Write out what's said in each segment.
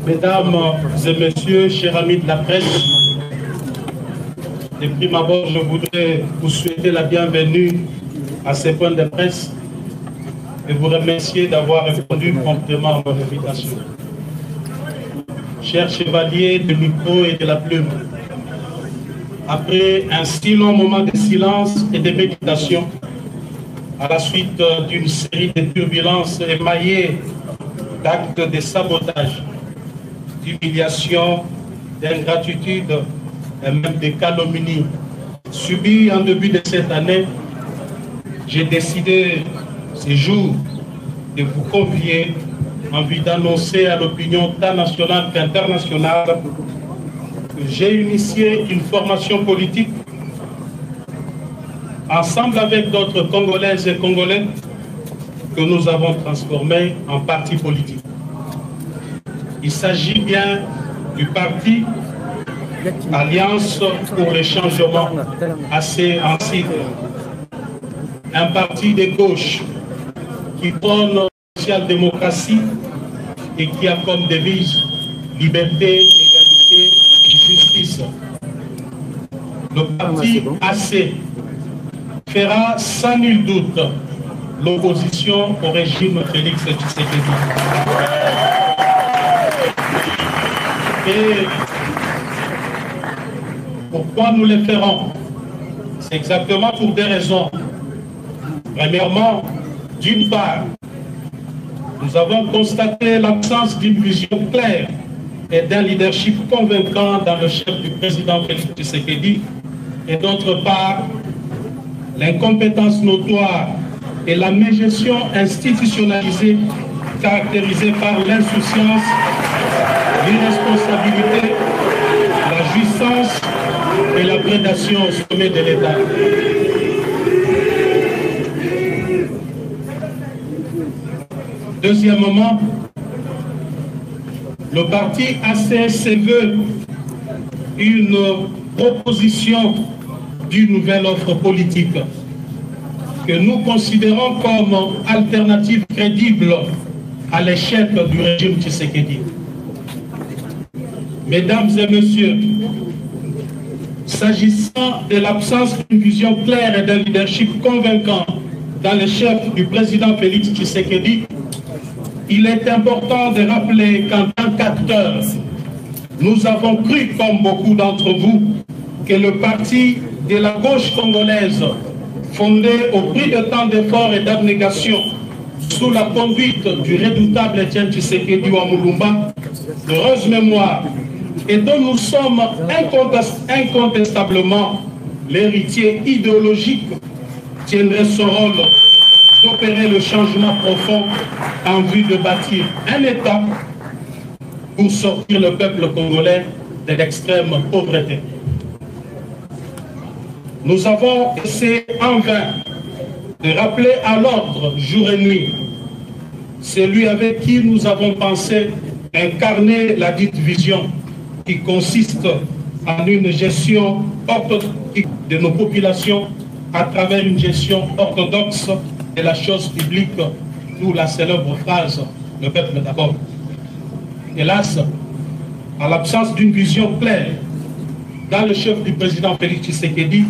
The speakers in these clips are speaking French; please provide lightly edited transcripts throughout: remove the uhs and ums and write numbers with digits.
Mesdames et messieurs, chers amis de la presse, de prime abord, je voudrais vous souhaiter la bienvenue à ces points de presse et vous remercier d'avoir répondu promptement à mon invitation. Chers chevaliers de micro et de la plume, après un si long moment de silence et de méditation, à la suite d'une série de turbulences émaillées d'actes de sabotage, d'humiliation, d'ingratitude et même de calomnie subis en début de cette année, j'ai décidé ce jour de vous convier en vue d'annoncer à l'opinion tant nationale qu'internationale que j'ai initié une formation politique ensemble avec d'autres Congolaises et Congolais que nous avons transformé en parti politique. Il s'agit bien du parti Alliance pour le changement, assez en sigle. Un parti de gauche qui prône la social-démocratie et qui a comme devise liberté, égalité et justice. Le parti AC fera sans nul doute l'opposition au régime Félix Tshisekedi. Et pourquoi nous le ferons? C'est exactement pour des raisons. Premièrement, d'une part, nous avons constaté l'absence d'une vision claire et d'un leadership convaincant dans le chef du président Félix Tshisekedi, et d'autre part, l'incompétence notoire et la mégestion institutionnalisée caractérisée par l'insouciance, l'irresponsabilité, la jouissance et la prédation au sommet de l'État. Deuxièmement, le parti AC se veut une proposition d'une nouvelle offre politique que nous considérons comme alternative crédible à l'échec du régime Tshisekedi. Mesdames et messieurs, s'agissant de l'absence d'une vision claire et d'un leadership convaincant dans le chef du président Félix Tshisekedi, il est important de rappeler qu'en tant qu'acteurs, nous avons cru, comme beaucoup d'entre vous, que le parti de la gauche congolaise, fondé au prix de tant d'efforts et d'abnégation, sous la conduite du redoutable Etienne Tshisekedi Wamulumba, d'heureuse mémoire, et dont nous sommes incontestablement l'héritier idéologique, tiendrait son rôle d'opérer le changement profond en vue de bâtir un État pour sortir le peuple congolais de l'extrême pauvreté. Nous avons essayé en vain de rappeler à l'ordre jour et nuit celui avec qui nous avons pensé incarner la dite vision qui consiste en une gestion orthodoxe de nos populations à travers une gestion orthodoxe de la chose publique, d'où la célèbre phrase « le peuple d'abord ». Hélas, à l'absence d'une vision claire dans le chef du président Félix Tshisekedi,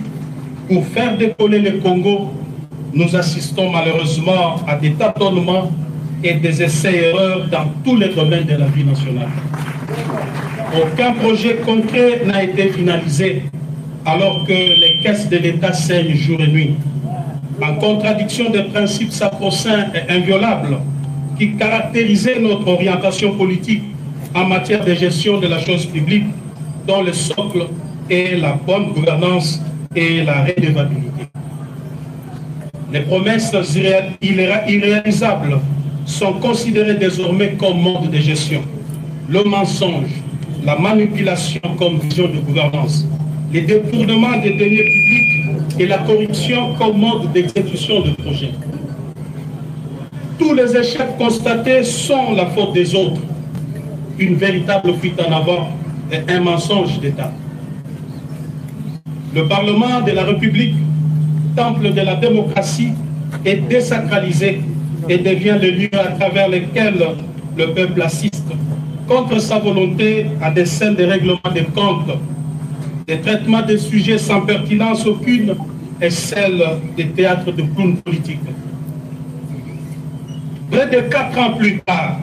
pour faire décoller le Congo, nous assistons malheureusement à des tâtonnements et des essais-erreurs dans tous les domaines de la vie nationale. Aucun projet concret n'a été finalisé alors que les caisses de l'État saignent jour et nuit, en contradiction des principes sacro-saints et inviolables qui caractérisaient notre orientation politique en matière de gestion de la chose publique, dont le socle est la bonne gouvernance et la redevabilité. Les promesses irréalisables sont considérées désormais comme mode de gestion. Le mensonge, la manipulation comme vision de gouvernance, les détournements des deniers publics et la corruption comme mode d'exécution de projets. Tous les échecs constatés sont la faute des autres. Une véritable fuite en avant et un mensonge d'État. Le Parlement de la République, temple de la démocratie, est désacralisé et devient le lieu à travers lequel le peuple assiste contre sa volonté à des scènes de règlement des comptes, des traitements de sujets sans pertinence aucune et celle des théâtres de clowns politiques. Près de 4 ans plus tard,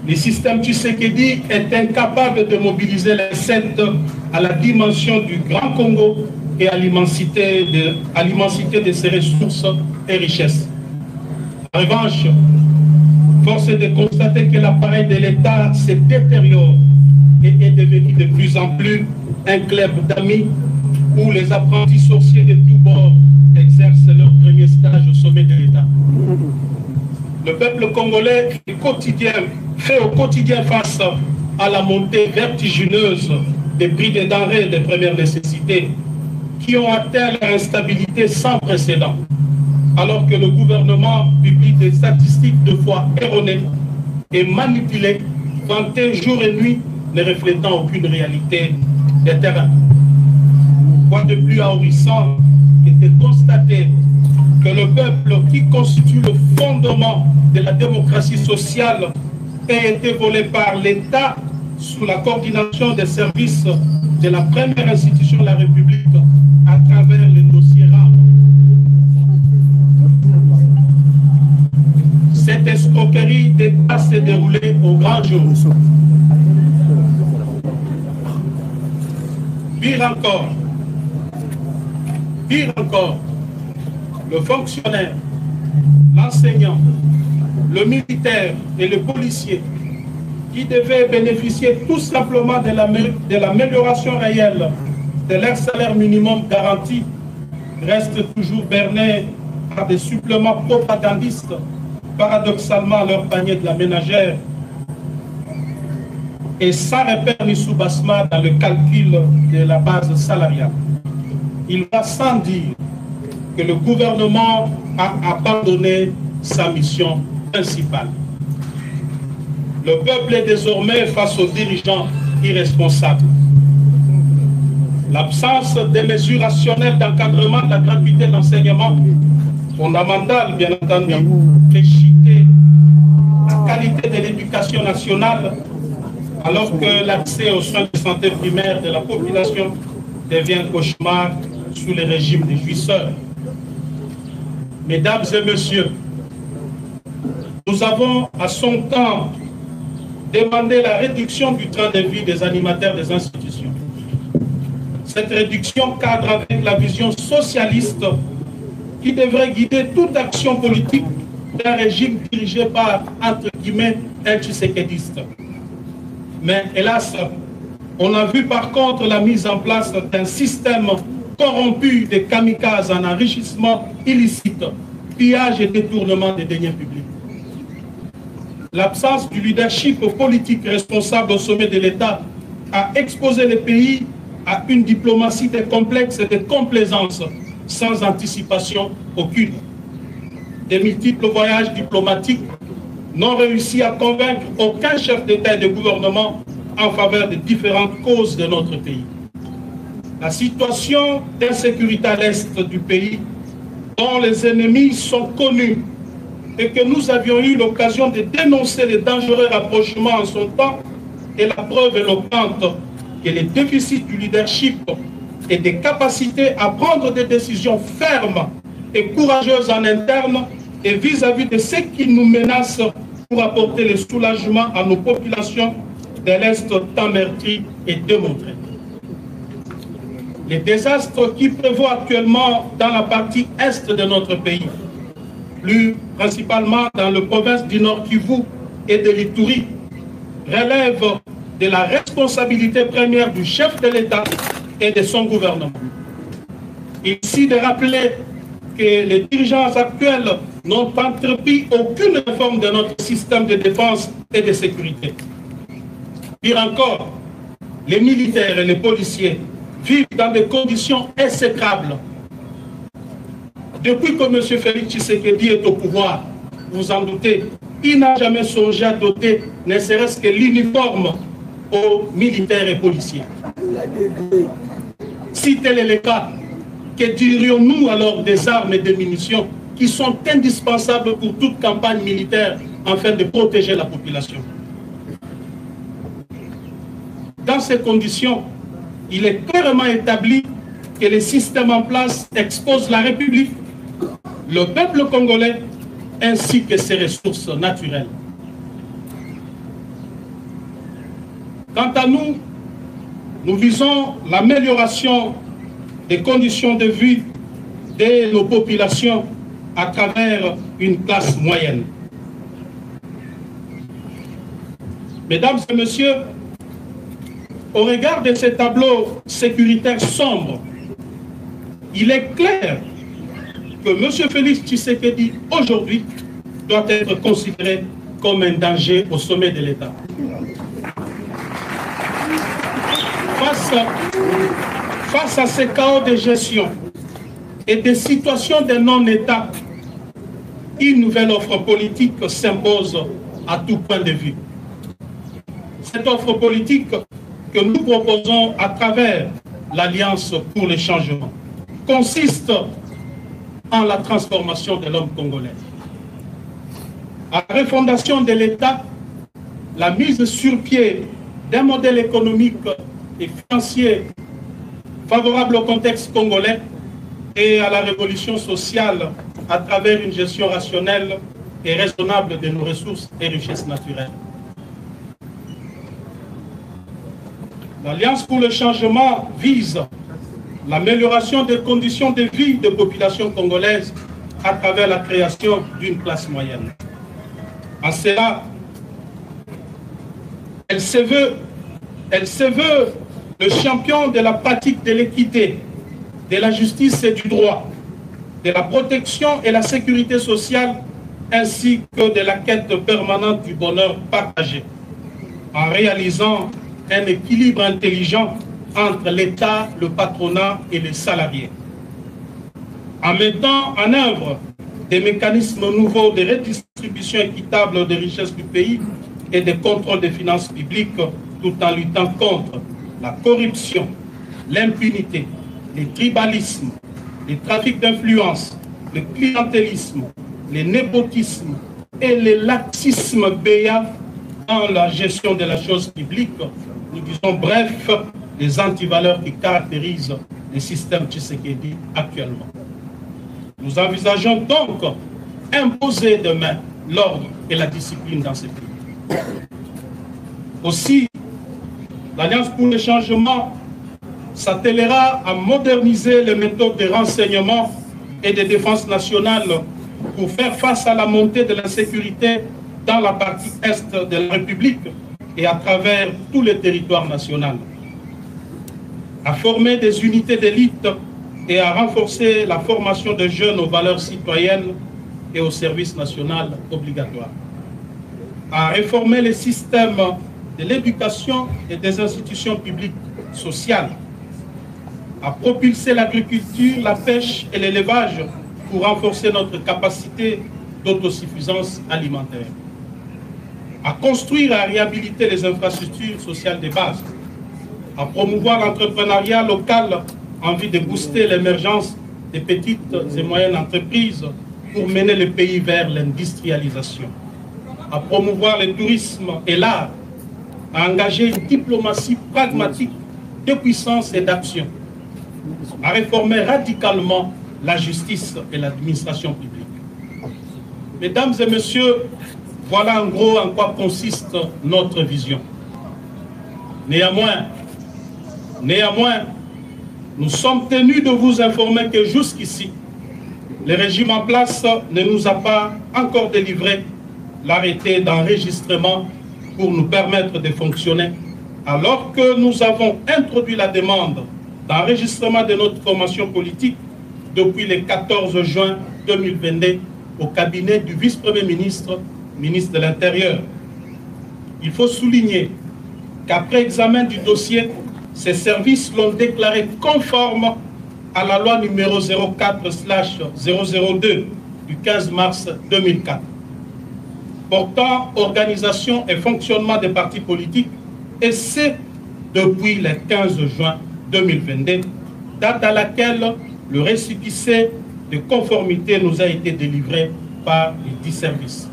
le système Tshisekedi est incapable de mobiliser les sept à la dimension du Grand Congo et à l'immensité de ses ressources et richesses. En revanche, force est de constater que l'appareil de l'État se détériore et est devenu de plus en plus un club d'amis où les apprentis sorciers de tous bords exercent leur premier stage au sommet de l'État. Le peuple congolais fait au quotidien face à la montée vertigineuse des prix des denrées de première nécessité qui ont atteint leur instabilité sans précédent, alors que le gouvernement publie des statistiques de fois erronées et manipulées, vantées jour et nuit, ne reflétant aucune réalité des terrains. Quoi de plus ahurissant que de constater que le peuple qui constitue le fondement de la démocratie sociale a été volé par l'État sous la coordination des services de la première institution de la République à travers les dossiers rares. Cette escroquerie d'État s'est déroulée au grand jour. Pire encore, le fonctionnaire, l'enseignant, le militaire et le policier qui devaient bénéficier tout simplement de l'amélioration réelle de leur salaire minimum garanti restent toujours bernés par des suppléments propagandistes, paradoxalement à leur panier de la ménagère, et sans repère ni soubassement dans le calcul de la base salariale. Il va sans dire que le gouvernement a abandonné sa mission principale. Le peuple est désormais face aux dirigeants irresponsables. L'absence des mesures rationnelles d'encadrement de la gratuité de l'enseignement fondamental, bien entendu, fait chuter la qualité de l'éducation nationale, alors que l'accès aux soins de santé primaires de la population devient un cauchemar sous le régime des jouisseurs. Mesdames et messieurs, nous avons à son temps demandé la réduction du train de vie des animateurs des institutions. Cette réduction cadre avec la vision socialiste qui devrait guider toute action politique d'un régime dirigé par, entre guillemets, un tshisekédiste. Mais hélas, on a vu par contre la mise en place d'un système corrompu de kamikazes en enrichissement illicite, pillage et détournement des deniers publics. L'absence du leadership politique responsable au sommet de l'État a exposé le pays à une diplomatie de complexe et de complaisance sans anticipation aucune. Des multiples voyages diplomatiques n'ont réussi à convaincre aucun chef d'État et de gouvernement en faveur des différentes causes de notre pays. La situation d'insécurité à l'est du pays, dont les ennemis sont connus et que nous avions eu l'occasion de dénoncer les dangereux rapprochements en son temps, est la preuve éloquente que les déficits du leadership et des capacités à prendre des décisions fermes et courageuses en interne et vis-à-vis de ceux qui nous menacent pour apporter le soulagement à nos populations de l'Est tant meurtri et démontré. Les désastres qui prévoient actuellement dans la partie est de notre pays, plus principalement dans le province du Nord Kivu et de l'Ituri, relèvent de la responsabilité première du chef de l'État et de son gouvernement. Ici de rappeler que les dirigeants actuels n'ont entrepris aucune réforme de notre système de défense et de sécurité. Pire encore, les militaires et les policiers vivent dans des conditions exécrables. Depuis que M. Félix Tshisekedi est au pouvoir, vous en doutez, il n'a jamais songé à doter ne serait-ce que l'uniforme aux militaires et policiers. Si tel est le cas, que dirions-nous alors des armes et des munitions qui sont indispensables pour toute campagne militaire afin de protéger la population? dans ces conditions, il est clairement établi que les systèmes en place exposent la République, le peuple congolais, ainsi que ses ressources naturelles. Quant à nous, nous visons l'amélioration des conditions de vie de nos populations à travers une classe moyenne. Mesdames et messieurs, au regard de ces tableaux sécuritaires sombres, il est clair que M. Félix Tshisekedi, aujourd'hui, doit être considéré comme un danger au sommet de l'État. Face à ces chaos de gestion et des situations de non-État, une nouvelle offre politique s'impose à tout point de vue. Cette offre politique que nous proposons à travers l'Alliance pour le changement consiste en la transformation de l'homme congolais. À la refondation de l'État, la mise sur pied d'un modèle économique et financier favorable au contexte congolais et à la révolution sociale à travers une gestion rationnelle et raisonnable de nos ressources et richesses naturelles. L'Alliance pour le changement vise l'amélioration des conditions de vie des populations congolaises à travers la création d'une classe moyenne. En cela, elle se veut le champion de la pratique de l'équité, de la justice et du droit, de la protection et la sécurité sociale, ainsi que de la quête permanente du bonheur partagé, en réalisant un équilibre intelligent entre l'État, le patronat et les salariés. En mettant en œuvre des mécanismes nouveaux de redistribution équitable des richesses du pays et de contrôle des finances publiques, tout en luttant contre la corruption, l'impunité, les tribalismes, les trafics d'influence, le clientélisme, les népotismes et les laxismes béats dans la gestion de la chose publique. Nous disons bref, les antivaleurs qui caractérisent le système Tshisekedi actuellement. Nous envisageons donc imposer demain l'ordre et la discipline dans ces pays. Aussi, l'Alliance pour le changement s'attellera à moderniser les méthodes de renseignement et de défense nationale pour faire face à la montée de l'insécurité dans la partie est de la République et à travers tout le territoire national, à former des unités d'élite et à renforcer la formation des jeunes aux valeurs citoyennes et au service national obligatoire, à réformer les systèmes de l'éducation et des institutions publiques sociales, à propulser l'agriculture, la pêche et l'élevage pour renforcer notre capacité d'autosuffisance alimentaire, à construire et à réhabiliter les infrastructures sociales de base, à promouvoir l'entrepreneuriat local en vue de booster l'émergence des petites et moyennes entreprises pour mener le pays vers l'industrialisation, à promouvoir le tourisme et l'art, à engager une diplomatie pragmatique de puissance et d'action, à réformer radicalement la justice et l'administration publique. Mesdames et messieurs, voilà en gros en quoi consiste notre vision. Néanmoins, nous sommes tenus de vous informer que jusqu'ici, le régime en place ne nous a pas encore délivré l'arrêté d'enregistrement pour nous permettre de fonctionner, alors que nous avons introduit la demande d'enregistrement de notre formation politique depuis le 14 juin 2022 au cabinet du vice-premier ministre, ministre de l'Intérieur. Il faut souligner qu'après examen du dossier, ces services l'ont déclaré conforme à la loi numéro 04/002 du 15 mars 2004, portant organisation et fonctionnement des partis politiques, et c'est depuis le 15 juin 2022, date à laquelle le récépissé de conformité nous a été délivré par les 10 services.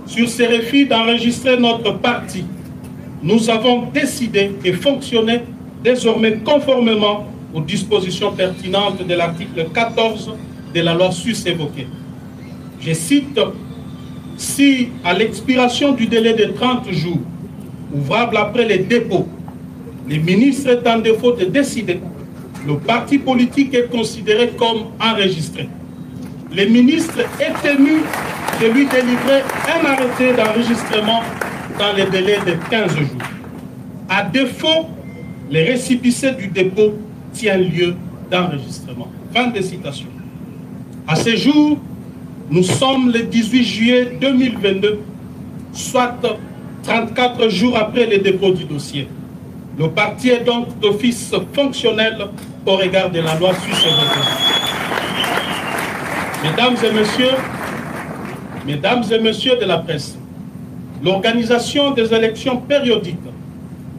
Sur ces refus d'enregistrer notre parti, nous avons décidé et fonctionné désormais conformément aux dispositions pertinentes de l'article 14 de la loi sus-évoquée. Je cite, « Si, à l'expiration du délai de 30 jours, ouvrable après les dépôts, les ministres est en défaut de décider, le parti politique est considéré comme enregistré. Le ministre est tenu de lui délivrer un arrêté d'enregistrement dans les délais de 15 jours. À défaut, les récépissé du dépôt tient lieu d'enregistrement. » Fin de citation. À ce jour, nous sommes le 18 juillet 2022, soit 34 jours après le dépôt du dossier. Le parti est donc d'office fonctionnel au regard de la loi sus-évoquée. Mesdames et messieurs de la presse, l'organisation des élections périodiques,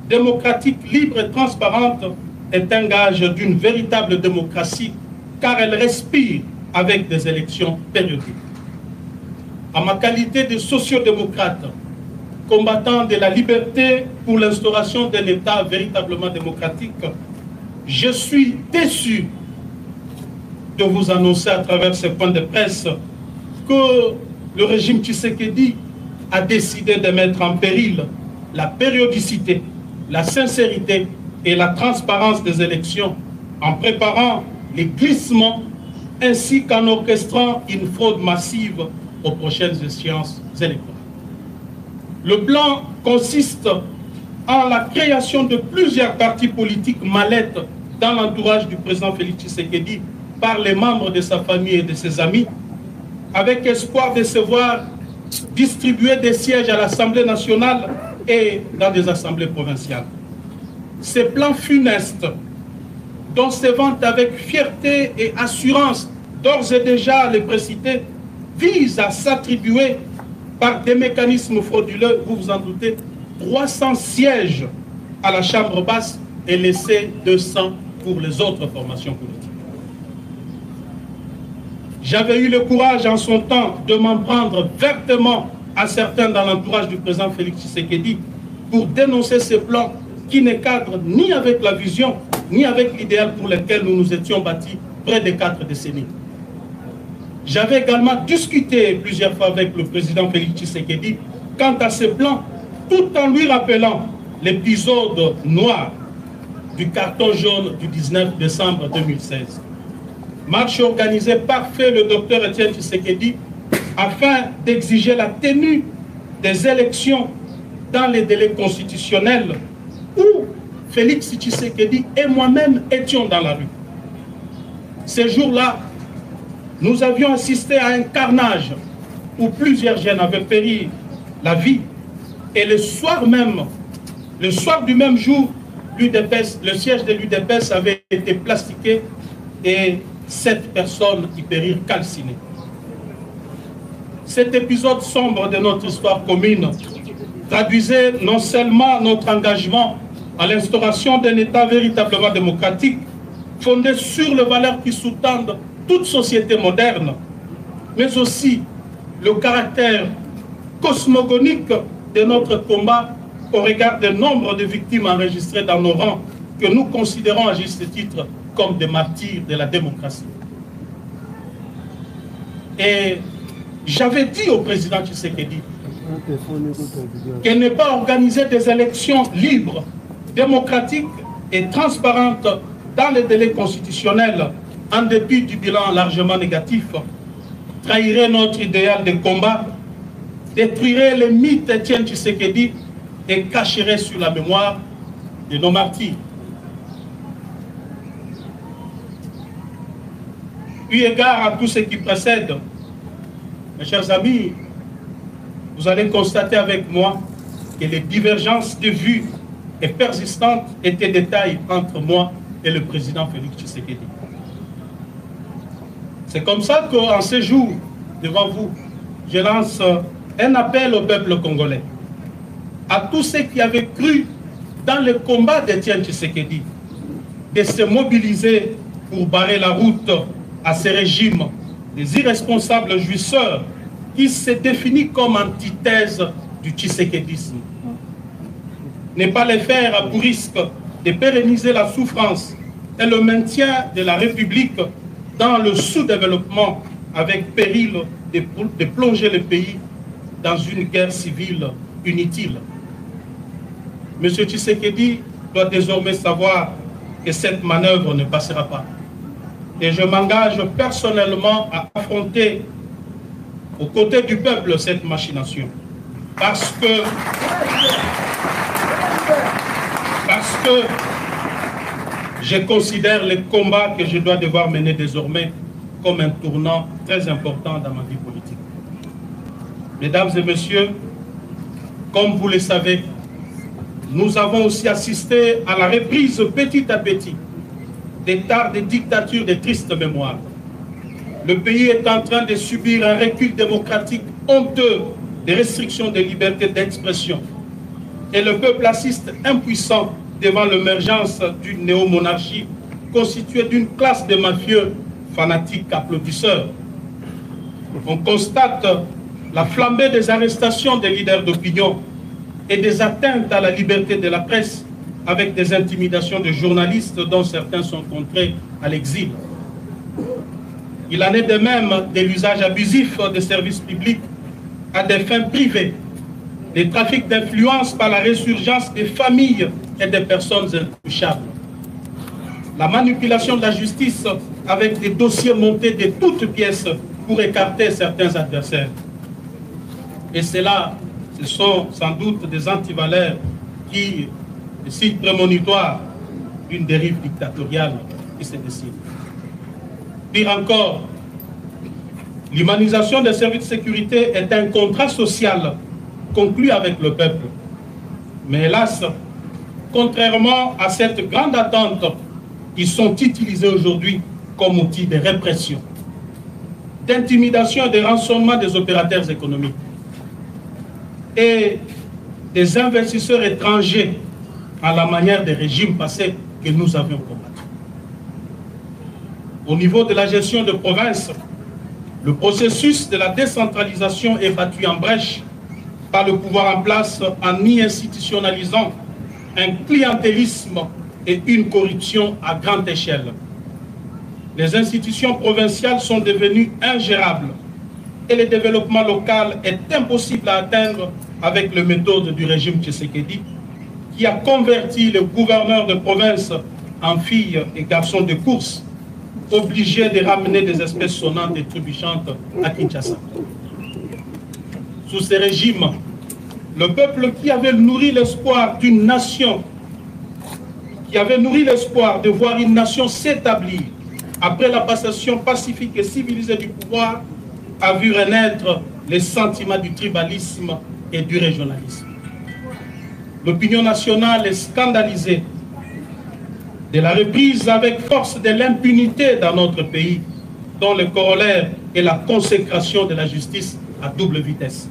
démocratiques, libres et transparentes est un gage d'une véritable démocratie car elle respire avec des élections périodiques. En ma qualité de sociodémocrate, combattant de la liberté pour l'instauration d'un État véritablement démocratique, je suis déçu de vous annoncer à travers ce point de presse que le régime Tshisekedi a décidé de mettre en péril la périodicité, la sincérité et la transparence des élections en préparant les glissements ainsi qu'en orchestrant une fraude massive aux prochaines échéances électorales. Le plan consiste en la création de plusieurs partis politiques mallettes dans l'entourage du président Félix Tshisekedi par les membres de sa famille et de ses amis, avec espoir de se voir distribuer des sièges à l'Assemblée nationale et dans des assemblées provinciales. Ces plans funestes, dont se vante avec fierté et assurance d'ores et déjà les précités, visent à s'attribuer par des mécanismes frauduleux, vous vous en doutez, 300 sièges à la Chambre basse et laisser 200 pour les autres formations politiques. J'avais eu le courage en son temps de m'en prendre vertement à certains dans l'entourage du président Félix Tshisekedi pour dénoncer ces plans qui ne cadrent ni avec la vision, ni avec l'idéal pour lequel nous nous étions bâtis près de 4 décennies. J'avais également discuté plusieurs fois avec le président Félix Tshisekedi quant à ces plans, tout en lui rappelant l'épisode noir du carton jaune du 19 décembre 2016. Marche organisée par le docteur Etienne Tshisekedi afin d'exiger la tenue des élections dans les délais constitutionnels où Félix Tshisekedi et moi-même étions dans la rue. Ces jours-là, nous avions assisté à un carnage où plusieurs jeunes avaient péri la vie et le soir du même jour, le siège de l'UDPS avait été plastiqué et 7 personnes y périrent calcinées. Cet épisode sombre de notre histoire commune traduisait non seulement notre engagement à l'instauration d'un État véritablement démocratique, fondé sur les valeurs qui sous-tendent toute société moderne, mais aussi le caractère cosmogonique de notre combat au regard du nombre de victimes enregistrées dans nos rangs, que nous considérons à juste titre comme des martyrs de la démocratie. Et j'avais dit au président Tshisekedi qu'il n'est pas organisé des élections libres, démocratiques et transparentes dans les délais constitutionnels, en dépit du bilan largement négatif, trahirait notre idéal de combat, détruirait les mythes d'Etienne Tshisekedi et cacherait sur la mémoire de nos martyrs. Eu égard à tout ce qui précède, mes chers amis, vous allez constater avec moi que les divergences de vues et persistantes étaient des tailles entre moi et le président Félix Tshisekedi. C'est comme ça qu'en ce jour, devant vous, je lance un appel au peuple congolais, à tous ceux qui avaient cru dans le combat d'Etienne Tshisekedi, de se mobiliser pour barrer la route à ces régimes, des irresponsables jouisseurs qui se définissent comme antithèse du tshisekédisme. ne pas les faire à pour risque de pérenniser la souffrance et le maintien de la République dans le sous-développement avec péril de plonger le pays dans une guerre civile inutile. M. Tshisekedi doit désormais savoir que cette manœuvre ne passera pas. Et je m'engage personnellement à affronter aux côtés du peuple cette machination. Parce que je considère les combats que je dois devoir mener désormais comme un tournant très important dans ma vie politique. Mesdames et messieurs, comme vous le savez, nous avons aussi assisté à la reprise petit à petit des tares de dictatures de triste mémoire. Le pays est en train de subir un recul démocratique honteux des restrictions des libertés d'expression. Et le peuple assiste impuissant devant l'émergence d'une néomonarchie constituée d'une classe de mafieux fanatiques applaudisseurs. On constate la flambée des arrestations des leaders d'opinion et des atteintes à la liberté de la presse avec des intimidations de journalistes dont certains sont contraints à l'exil. Il en est de même de l'usage abusif des services publics à des fins privées, des trafics d'influence par la résurgence des familles et des personnes intouchables, la manipulation de la justice avec des dossiers montés de toutes pièces pour écarter certains adversaires. Et cela, ce sont sans doute des antivaleurs qui, des signes prémonitoires d'une dérive dictatoriale qui se décide. Pire encore, l'humanisation des services de sécurité est un contrat social conclu avec le peuple. Mais hélas, contrairement à cette grande attente, ils sont utilisés aujourd'hui comme outil de répression, d'intimidation et de rançonnement des opérateurs économiques et des investisseurs étrangers à la manière des régimes passés que nous avions combattus. Au niveau de la gestion de province, le processus de la décentralisation est battu en brèche par le pouvoir en place en y institutionnalisant un clientélisme et une corruption à grande échelle. Les institutions provinciales sont devenues ingérables et le développement local est impossible à atteindre avec les méthodes du régime Tshisekedi qui a converti les gouverneurs de province en filles et garçons de course, obligés de ramener des espèces sonnantes et trébuchantes à Kinshasa. Sous ces régimes, le peuple qui avait nourri l'espoir d'une nation, qui avait nourri l'espoir de voir une nation s'établir après la passation pacifique et civilisée du pouvoir, a vu renaître les sentiments du tribalisme et du régionalisme. L'opinion nationale est scandalisée de la reprise avec force de l'impunité dans notre pays, dont le corollaire est la consécration de la justice à double vitesse.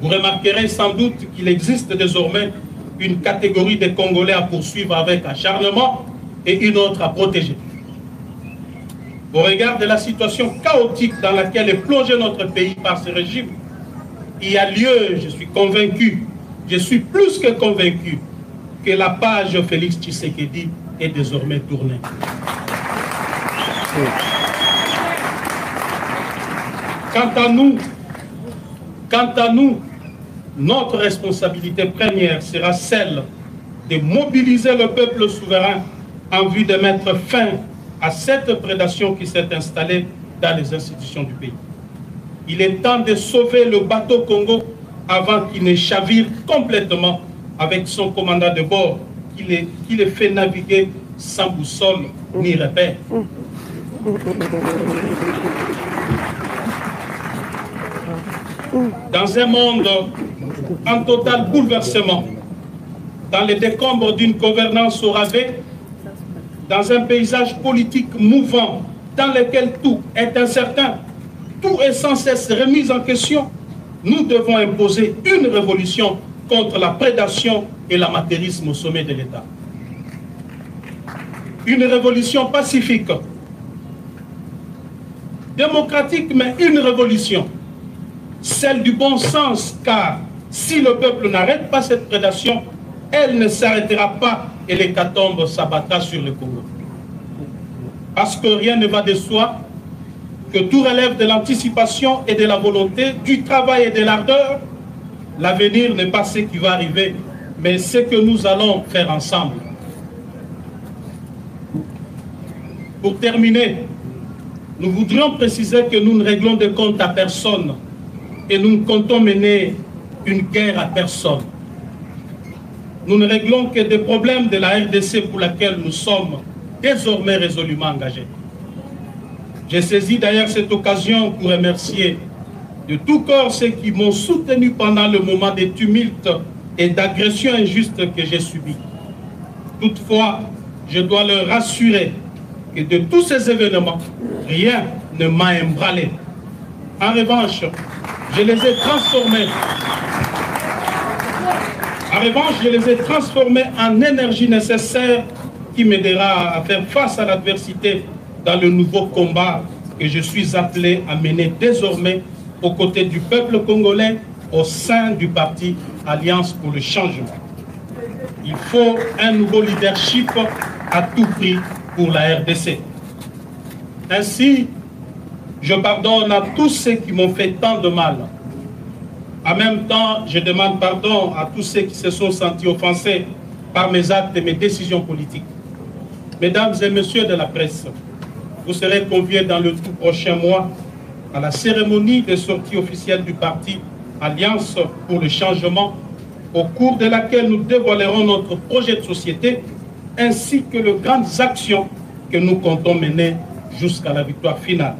Vous remarquerez sans doute qu'il existe désormais une catégorie de Congolais à poursuivre avec acharnement et une autre à protéger. Au regard de la situation chaotique dans laquelle est plongé notre pays par ce régime, il y a lieu, je suis convaincu, je suis plus que convaincu, que la page Félix Tshisekedi est désormais tournée. Quant à nous, notre responsabilité première sera celle de mobiliser le peuple souverain en vue de mettre fin à cette prédation qui s'est installée dans les institutions du pays. Il est temps de sauver le bateau Congo avant qu'il ne chavire complètement avec son commandant de bord qui les fait naviguer sans boussole ni repère. Dans un monde en total bouleversement, dans les décombres d'une gouvernance au rabais, dans un paysage politique mouvant, dans lequel tout est incertain, tout est sans cesse remis en question, nous devons imposer une révolution contre la prédation et l'amateurisme au sommet de l'État. Une révolution pacifique, démocratique, mais une révolution, celle du bon sens, car Si le peuple n'arrête pas cette prédation, elle ne s'arrêtera pas et l'hécatombe s'abattra sur le Congo. Parce que rien ne va de soi, que tout relève de l'anticipation et de la volonté, du travail et de l'ardeur. L'avenir n'est pas ce qui va arriver, mais ce que nous allons faire ensemble. Pour terminer, nous voudrions préciser que nous ne réglons des comptes à personne et nous ne comptons mener une guerre à personne. Nous ne réglons que des problèmes de la RDC pour laquelle nous sommes désormais résolument engagés. J'ai saisi d'ailleurs cette occasion pour remercier de tout cœur ceux qui m'ont soutenu pendant le moment des tumultes et d'agressions injustes que j'ai subis. Toutefois, je dois leur rassurer que de tous ces événements, rien ne m'a ébranlé. En revanche, je les ai transformés en énergie nécessaire qui m'aidera à faire face à l'adversité dans le nouveau combat que je suis appelé à mener désormais aux côtés du peuple congolais au sein du parti Alliance pour le changement. Il faut un nouveau leadership à tout prix pour la RDC. Ainsi, je pardonne à tous ceux qui m'ont fait tant de mal. En même temps, je demande pardon à tous ceux qui se sont sentis offensés par mes actes et mes décisions politiques. Mesdames et messieurs de la presse, vous serez conviés dans le tout prochain mois à la cérémonie de sortie officielle du parti Alliance pour le changement, au cours de laquelle nous dévoilerons notre projet de société ainsi que les grandes actions que nous comptons mener jusqu'à la victoire finale.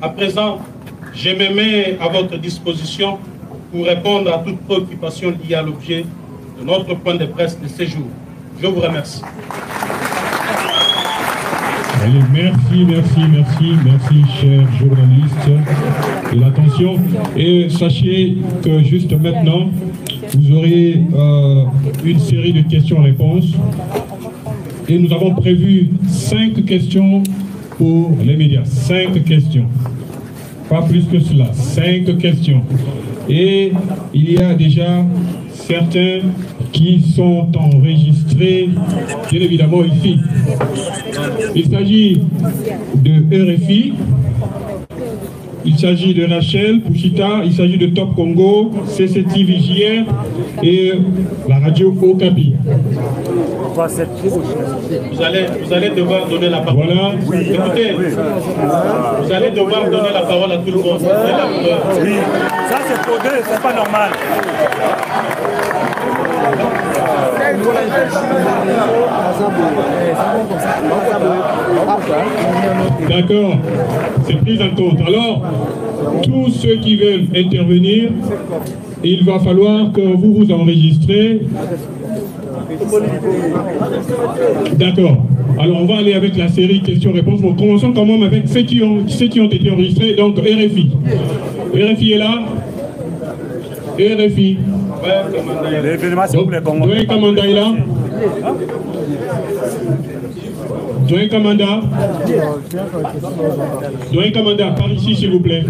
À présent, je me mets à votre disposition pour répondre à toute préoccupation liée à l'objet de notre point de presse de ce jour. Je vous remercie. Allez, merci, chers journalistes, de l'attention. Et sachez que juste maintenant, vous aurez une série de questions-réponses. Et nous avons prévu 5 questions pour les médias. 5 questions. Pas plus que cela. 5 questions. Et il y a déjà certains qui sont enregistrés, bien évidemment, ici. Il s'agit de RFI, il s'agit de Rachel Pouchita, il s'agit de Top Congo, CCTV JR et la radio Okapi. Vous allez devoir donner la parole. Voilà. Écoutez, vous allez devoir donner la parole à tout le monde. Oui, ça c'est codé, c'est pas normal. D'accord, c'est pris en compte. Alors, tous ceux qui veulent intervenir, il va falloir que vous vous enregistrez. D'accord. Alors, on va aller avec la série questions-réponses. Bon, commençons quand même avec ceux qui ont été enregistrés. Donc, RFI. RFI est là. RFI. Doué Kamanda est là. Doué Kamanda. Doué Kamanda, par ici s'il vous plaît.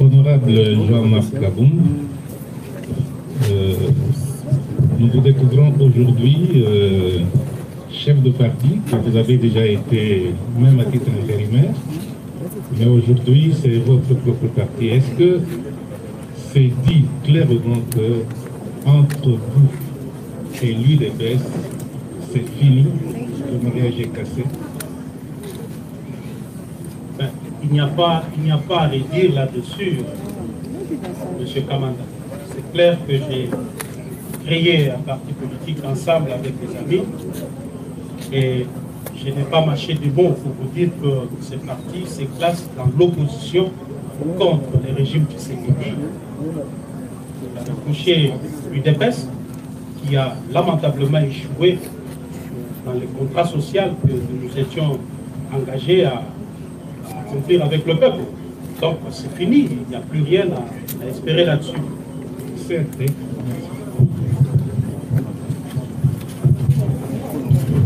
Honorable Jean-Marc Kaboum, nous vous découvrons aujourd'hui chef de parti, que vous avez déjà été même à titre intérimaire, mais aujourd'hui c'est votre propre parti. Est-ce que c'est dit clairement que entre vous et l'UDPS, c'est fini, le mariage est cassé? Il n'y a pas à redire là-dessus, M. Kamanda. C'est clair que j'ai créé un parti politique ensemble avec des amis. Et je n'ai pas mâché du bon pour vous dire que ce parti se classe dans l'opposition contre les régimes qui s'est dit. Il a touché l'UDPS qui a lamentablement échoué dans le contrat social que nous étions engagés à accomplir avec le peuple. Donc c'est fini, il n'y a plus rien à espérer là-dessus.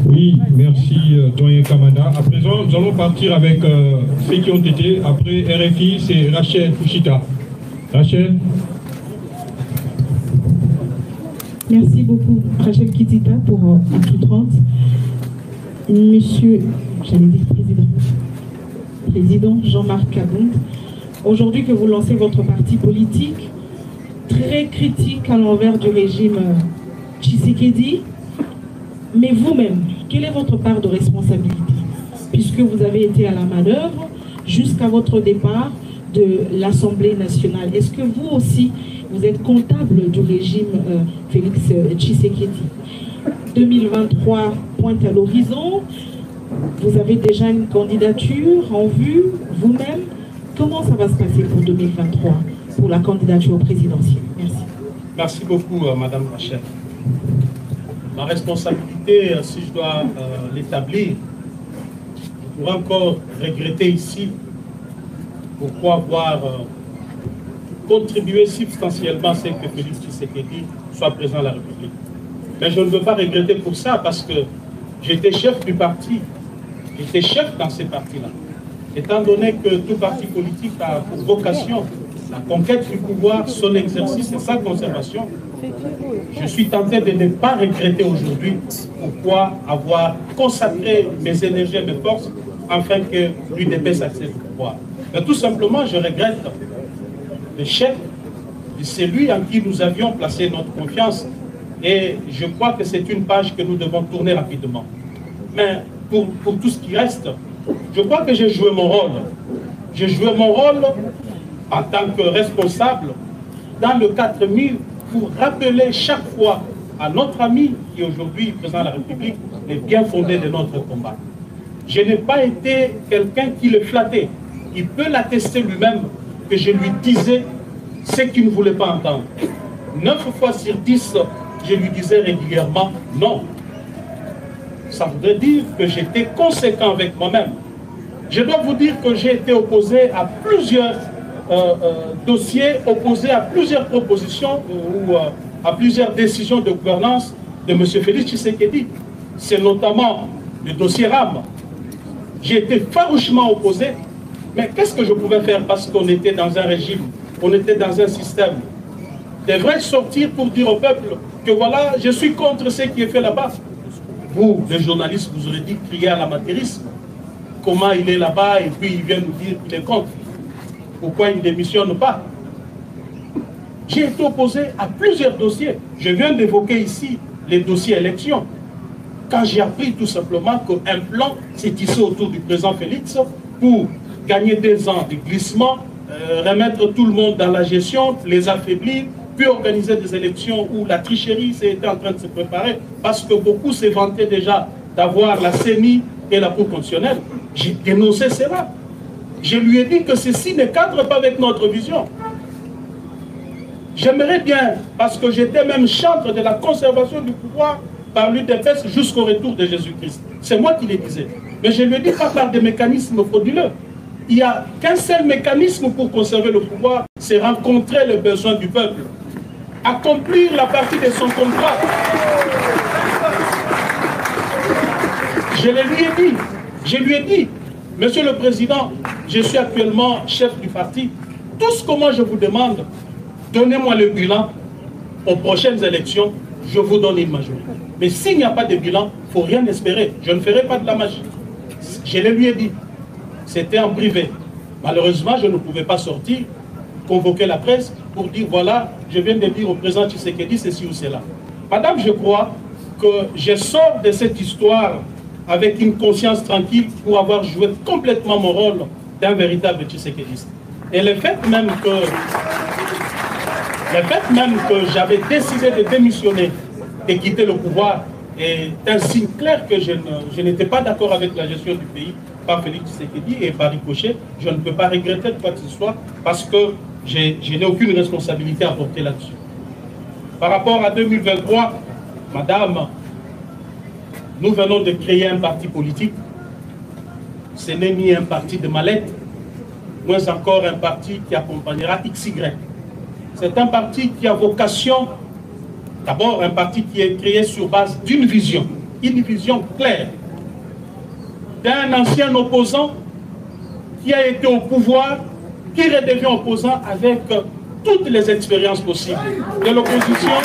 Oui, merci Doyen Kamada. À présent, nous allons partir avec ceux qui ont été. Après RFI, c'est Rachel Fouchita. Rachel. Merci beaucoup, Rachel Kitita, pour Actu 30. Monsieur, j'allais dire président Jean-Marc Kabound, aujourd'hui que vous lancez votre parti politique, très critique à l'envers du régime Tshisekedi, mais vous-même, quelle est votre part de responsabilité? Puisque vous avez été à la manœuvre jusqu'à votre départ de l'Assemblée nationale. Est-ce que vous aussi, vous êtes comptable du régime Félix Tshisekedi? 2023 pointe à l'horizon. Vous avez déjà une candidature en vue, vous-même. Comment ça va se passer pour 2023, pour la candidature présidentielle? Merci. Merci beaucoup, Madame Rachel. Ma responsabilité, si je dois l'établir, je pourrais encore regretter ici pourquoi avoir contribué substantiellement à ce que Félix Tshisekedi soit président de la République. Mais je ne veux pas regretter pour ça parce que j'étais chef du parti, j'étais chef dans ces partis-là. Étant donné que tout parti politique a pour vocation la conquête du pouvoir, son exercice et sa conservation, je suis tenté de ne pas regretter aujourd'hui pourquoi avoir consacré mes énergies et mes forces afin que l'UDPS accède au pouvoir. Mais tout simplement, je regrette l'échec de celui en qui nous avions placé notre confiance et je crois que c'est une page que nous devons tourner rapidement. Mais pour tout ce qui reste, je crois que j'ai joué mon rôle. J'ai joué mon rôle en tant que responsable dans le 4000 pour rappeler chaque fois à notre ami qui est aujourd'hui président de la République les bien fondés de notre combat. Je n'ai pas été quelqu'un qui le flattait. Il peut l'attester lui-même que je lui disais ce qu'il ne voulait pas entendre. 9 fois sur 10, je lui disais régulièrement non. Ça voudrait dire que j'étais conséquent avec moi-même. Je dois vous dire que j'ai été opposé à plusieurs dossiers, opposé à plusieurs propositions ou à plusieurs décisions de gouvernance de M. Félix Tshisekedi. C'est notamment le dossier RAM. J'ai été farouchement opposé. Mais qu'est-ce que je pouvais faire parce qu'on était dans un régime, on était dans un système? Devrais-je sortir pour dire au peuple que voilà, je suis contre ce qui est fait là-bas? Vous, les journalistes, vous aurez dit crier à l'amateurisme. Comment il est là-bas et puis il vient nous dire qu'il est contre. Pourquoi il ne démissionne pas? J'ai été opposé à plusieurs dossiers. Je viens d'évoquer ici les dossiers élections. Quand j'ai appris tout simplement qu'un plan s'est tissé autour du président Félix pour gagner 2 ans de glissement, remettre tout le monde dans la gestion, les affaiblir, puis organiser des élections où la tricherie était en train de se préparer, parce que beaucoup se vantaient déjà d'avoir la CENI et la Cour constitutionnelle. J'ai dénoncé cela. Je lui ai dit que ceci ne cadre pas avec notre vision. J'aimerais bien, parce que j'étais même chantre de la conservation du pouvoir par l'UDPS jusqu'au retour de Jésus-Christ. C'est moi qui le disais. Mais je lui ai dit pas par des mécanismes frauduleux. Il n'y a qu'un seul mécanisme pour conserver le pouvoir, c'est rencontrer les besoins du peuple. Accomplir la partie de son contrat. Je lui ai dit, Monsieur le Président, je suis actuellement chef du parti. Tout ce que moi je vous demande, donnez-moi le bilan aux prochaines élections, je vous donne une majorité. Mais s'il n'y a pas de bilan, il ne faut rien espérer. Je ne ferai pas de la magie. Je le lui ai dit. C'était en privé. Malheureusement, je ne pouvais pas sortir, convoquer la presse pour dire, voilà, je viens de dire au président Tshisekedi ceci ou cela. Madame, je crois que je sors de cette histoire avec une conscience tranquille pour avoir joué complètement mon rôle d'un véritable Tshisekediste. Et le fait même que Le fait même que j'avais décidé de démissionner et quitter le pouvoir est un signe clair que je n'étais pas d'accord avec la gestion du pays par Félix Tshisekedi et par ricochet. Je ne peux pas regretter de quoi que ce soit parce que je n'ai aucune responsabilité à porter là-dessus. Par rapport à 2023, madame, nous venons de créer un parti politique. Ce n'est ni un parti de mallette, moins encore un parti qui accompagnera XY. C'est un parti qui a vocation, d'abord un parti qui est créé sur base d'une vision, une vision claire, d'un ancien opposant qui a été au pouvoir, qui redevient opposant avec toutes les expériences possibles de l'opposition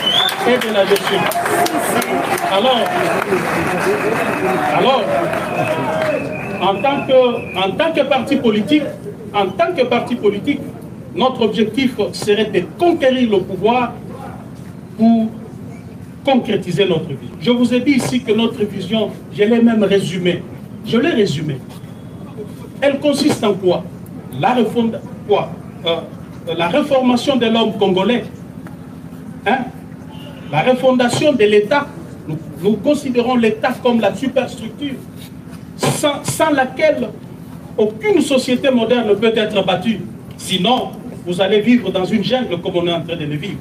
et de la gestion. Alors, en tant que parti politique, notre objectif serait de conquérir le pouvoir pour concrétiser notre vision. Je vous ai dit ici que notre vision, je l'ai même résumée. Je l'ai résumée. Elle consiste en quoi? La réformation de l'homme congolais, la refondation de l'État. Nous considérons l'État comme la superstructure sans laquelle aucune société moderne ne peut être battue. Sinon, vous allez vivre dans une jungle comme on est en train de le vivre.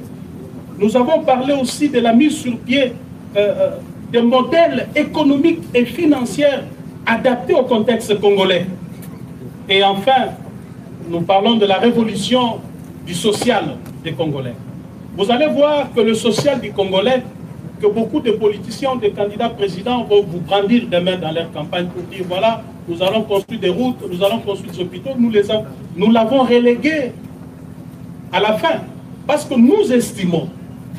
Nous avons parlé aussi de la mise sur pied de modèles économiques et financiers adaptés au contexte congolais. Et enfin, nous parlons de la révolution du social des Congolais. Vous allez voir que le social du Congolais, que beaucoup de politiciens, des candidats présidents vont vous brandir demain dans leur campagne pour dire voilà, nous allons construire des routes, nous allons construire des hôpitaux, nous l'avons relégué à la fin. Parce que nous estimons,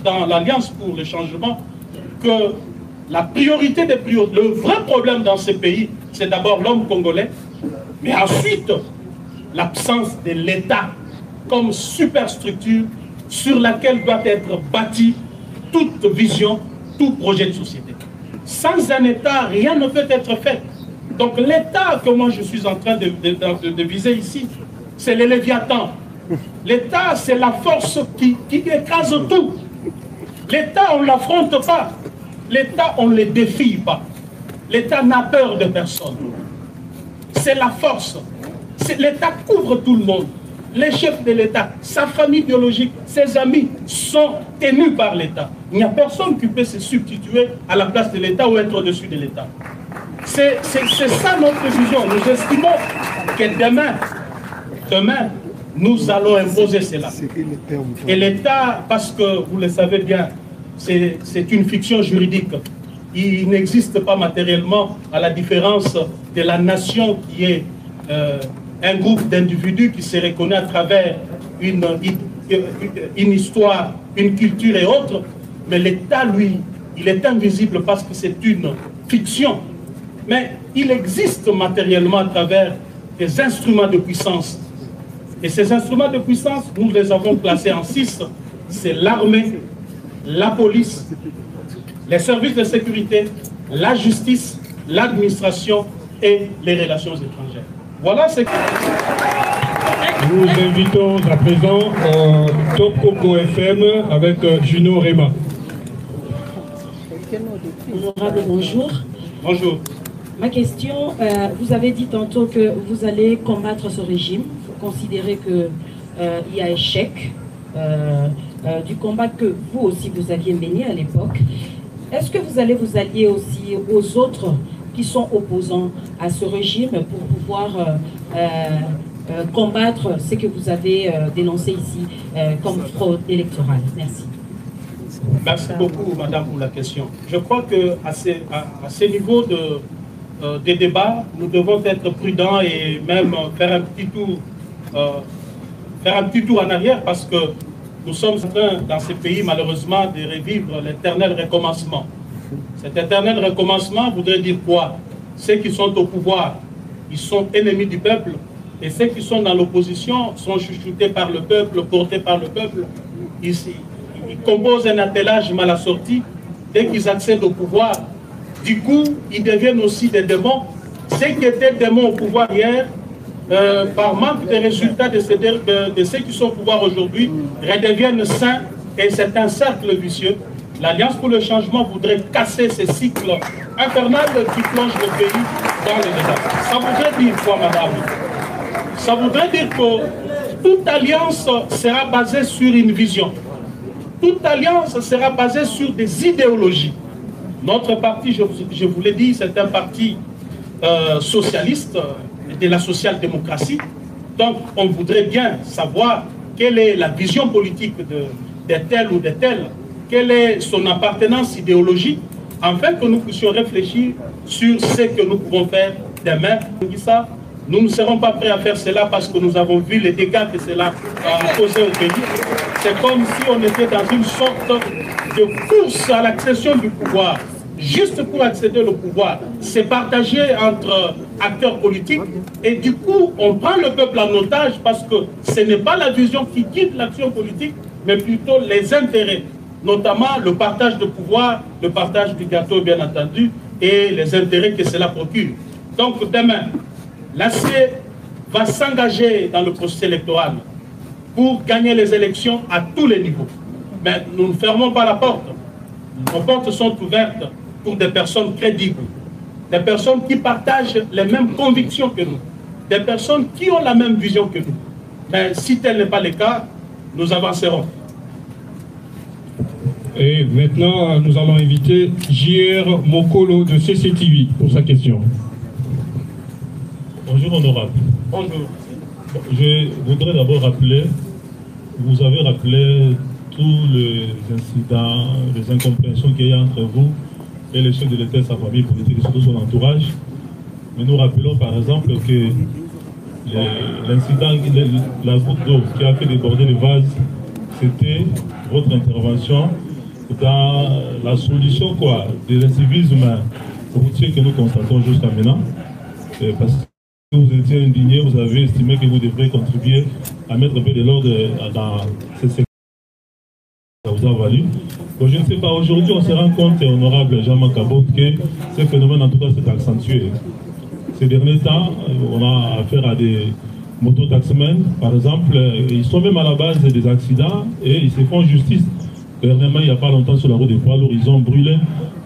dans l'Alliance pour le changement, que la priorité des priorités, le vrai problème dans ce pays, c'est d'abord l'homme congolais, mais ensuite l'absence de l'État comme superstructure sur laquelle doit être bâtie toute vision, tout projet de société. Sans un État, rien ne peut être fait. Donc l'État que moi je suis en train de viser ici, c'est le Léviathan. L'État, c'est la force qui écrase tout. L'État, on ne l'affronte pas. L'État, on ne le défie pas. L'État n'a peur de personne. C'est la force. L'État couvre tout le monde. Les chefs de l'État, sa famille biologique, ses amis sont tenus par l'État. Il n'y a personne qui peut se substituer à la place de l'État ou être au-dessus de l'État. C'est ça notre vision. Nous estimons que demain, nous allons imposer cela. Et l'État, parce que vous le savez bien, c'est une fiction juridique. Il n'existe pas matériellement, à la différence de la nation qui est un groupe d'individus qui se reconnaît à travers une histoire, une culture et autres. Mais l'État, lui, il est invisible parce que c'est une fiction. Mais il existe matériellement à travers des instruments de puissance. Et ces instruments de puissance, nous les avons classés en 6. C'est l'armée, la police, les services de sécurité, la justice, l'administration et les relations étrangères. Voilà ce que... Nous invitons à présent Top Coco FM avec Juno Rema. Honorable, bonjour. Bonjour. Ma question, vous avez dit tantôt que vous allez combattre ce régime. Vous considérez qu'il y a échec du combat que vous aussi vous aviez mené à l'époque. Est-ce que vous allez vous allier aussi aux autres qui sont opposants à ce régime pour pouvoir combattre ce que vous avez dénoncé ici comme fraude électorale? Merci. Merci beaucoup, madame, pour la question. Je crois qu'à ce niveau des débats, nous devons être prudents et même faire un petit tour en arrière parce que nous sommes en train, dans ces pays, malheureusement, de revivre l'éternel recommencement. Cet éternel recommencement voudrait dire quoi? Ceux qui sont au pouvoir, ils sont ennemis du peuple, et ceux qui sont dans l'opposition sont chouchoutés par le peuple, portés par le peuple. Ils composent un attelage mal assorti. Dès qu'ils accèdent au pouvoir, du coup, ils deviennent aussi des démons. Ceux qui étaient démons au pouvoir hier, par manque de résultats de ceux qui sont au pouvoir aujourd'hui, redeviennent saints Et c'est un cercle vicieux. L'Alliance pour le changement voudrait casser ces cycles infernal qui plongent le pays dans le désastre. Ça voudrait dire quoi, madame? Ça voudrait dire que toute alliance sera basée sur une vision. Toute alliance sera basée sur des idéologies. Notre parti, je vous l'ai dit, c'est un parti socialiste de la social-démocratie. Donc, on voudrait bien savoir quelle est la vision politique de tel ou de tel, quelle est son appartenance idéologique, afin que nous puissions réfléchir sur ce que nous pouvons faire demain. Nous ne serons pas prêts à faire cela parce que nous avons vu les dégâts que cela a causé au pays. C'est comme si on était dans une sorte de course à l'accession du pouvoir. Juste pour accéder au pouvoir, c'est partagé entre acteurs politiques et du coup, on prend le peuple en otage parce que ce n'est pas la vision qui guide l'action politique, mais plutôt les intérêts, notamment le partage de pouvoir, le partage du gâteau bien entendu et les intérêts que cela procure. Donc demain, l'AC va s'engager dans le processus électoral pour gagner les élections à tous les niveaux. Mais nous ne fermons pas la porte. Nos portes sont ouvertes pour des personnes crédibles, des personnes qui partagent les mêmes convictions que nous, des personnes qui ont la même vision que nous. Mais si tel n'est pas le cas, nous avancerons. Et maintenant, nous allons inviter JR Mokolo de CCTV pour sa question. Bonjour honorable. Bonjour. Je voudrais d'abord rappeler, vous avez rappelé tous les incidents, les incompréhensions qu'il y a entre vous et les chefs de l'État et sa famille politique et surtout son entourage. Mais nous rappelons par exemple que l'incident, la goutte d'eau qui a fait déborder le vase, c'était votre intervention dans la solution de l'incivisme routier que nous constatons jusqu'à maintenant. Parce que vous étiez indigné, vous avez estimé que vous devriez contribuer à mettre un peu de l'ordre dans ces secteurs. Ça vous a valu. Bon, je ne sais pas, aujourd'hui on se rend compte, honorable Jean-Marc Kabot, que ce phénomène en tout cas s'est accentué. Ces derniers temps, on a affaire à des mototaxmen, par exemple, ils sont même à la base des accidents et ils se font justice. Dernièrement, il n'y a pas longtemps sur la route des poids lourds, ils ont brûlé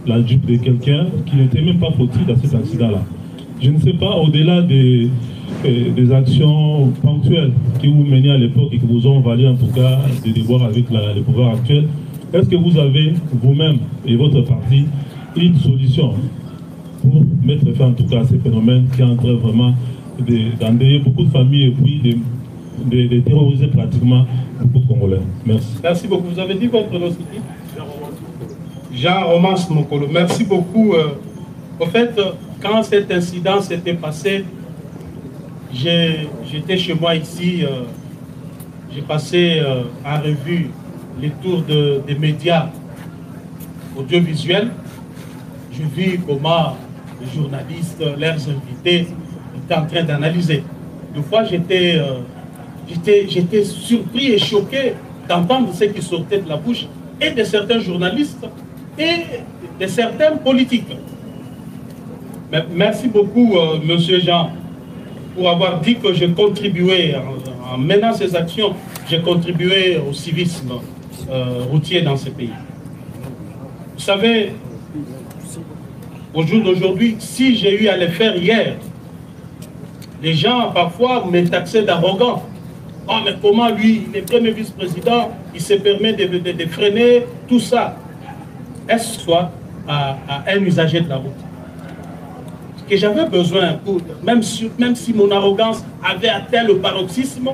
la Jeep de quelqu'un qui n'était même pas fautif dans cet accident-là. Je ne sais pas, au-delà des actions ponctuelles qui vous menaient à l'époque et qui vous ont valu en tout cas des devoirs avec le pouvoir actuel, est-ce que vous avez vous-même et votre parti une solution pour mettre fin en tout cas à ces phénomènes qui entrent vraiment d'endeuiller beaucoup de familles et puis de terroriser pratiquement beaucoup de Congolais? Merci. Merci beaucoup. Vous avez dit votre nom? Jean Romance Mokolo. Merci beaucoup. Au fait, quand cet incident s'était passé, j'étais chez moi ici, j'ai passé en revue les tours des médias audiovisuels. J'ai vu comment les journalistes, leurs invités, étaient en train d'analyser. Une fois, j'étais surpris et choqué d'entendre ce qui sortait de la bouche et de certains journalistes et de certains politiques. Mais merci beaucoup, monsieur Jean, pour avoir dit que j'ai contribué, en menant ces actions, j'ai contribué au civisme routier dans ce pays. Vous savez, au jour d'aujourd'hui, si j'ai eu à le faire hier, les gens parfois me taxaient d'arrogant. Oh, mais comment lui, le premier vice-président, il se permet de freiner tout ça? Est-ce soit à un usager de la route? Que j'avais besoin, même si mon arrogance avait atteint le paroxysme,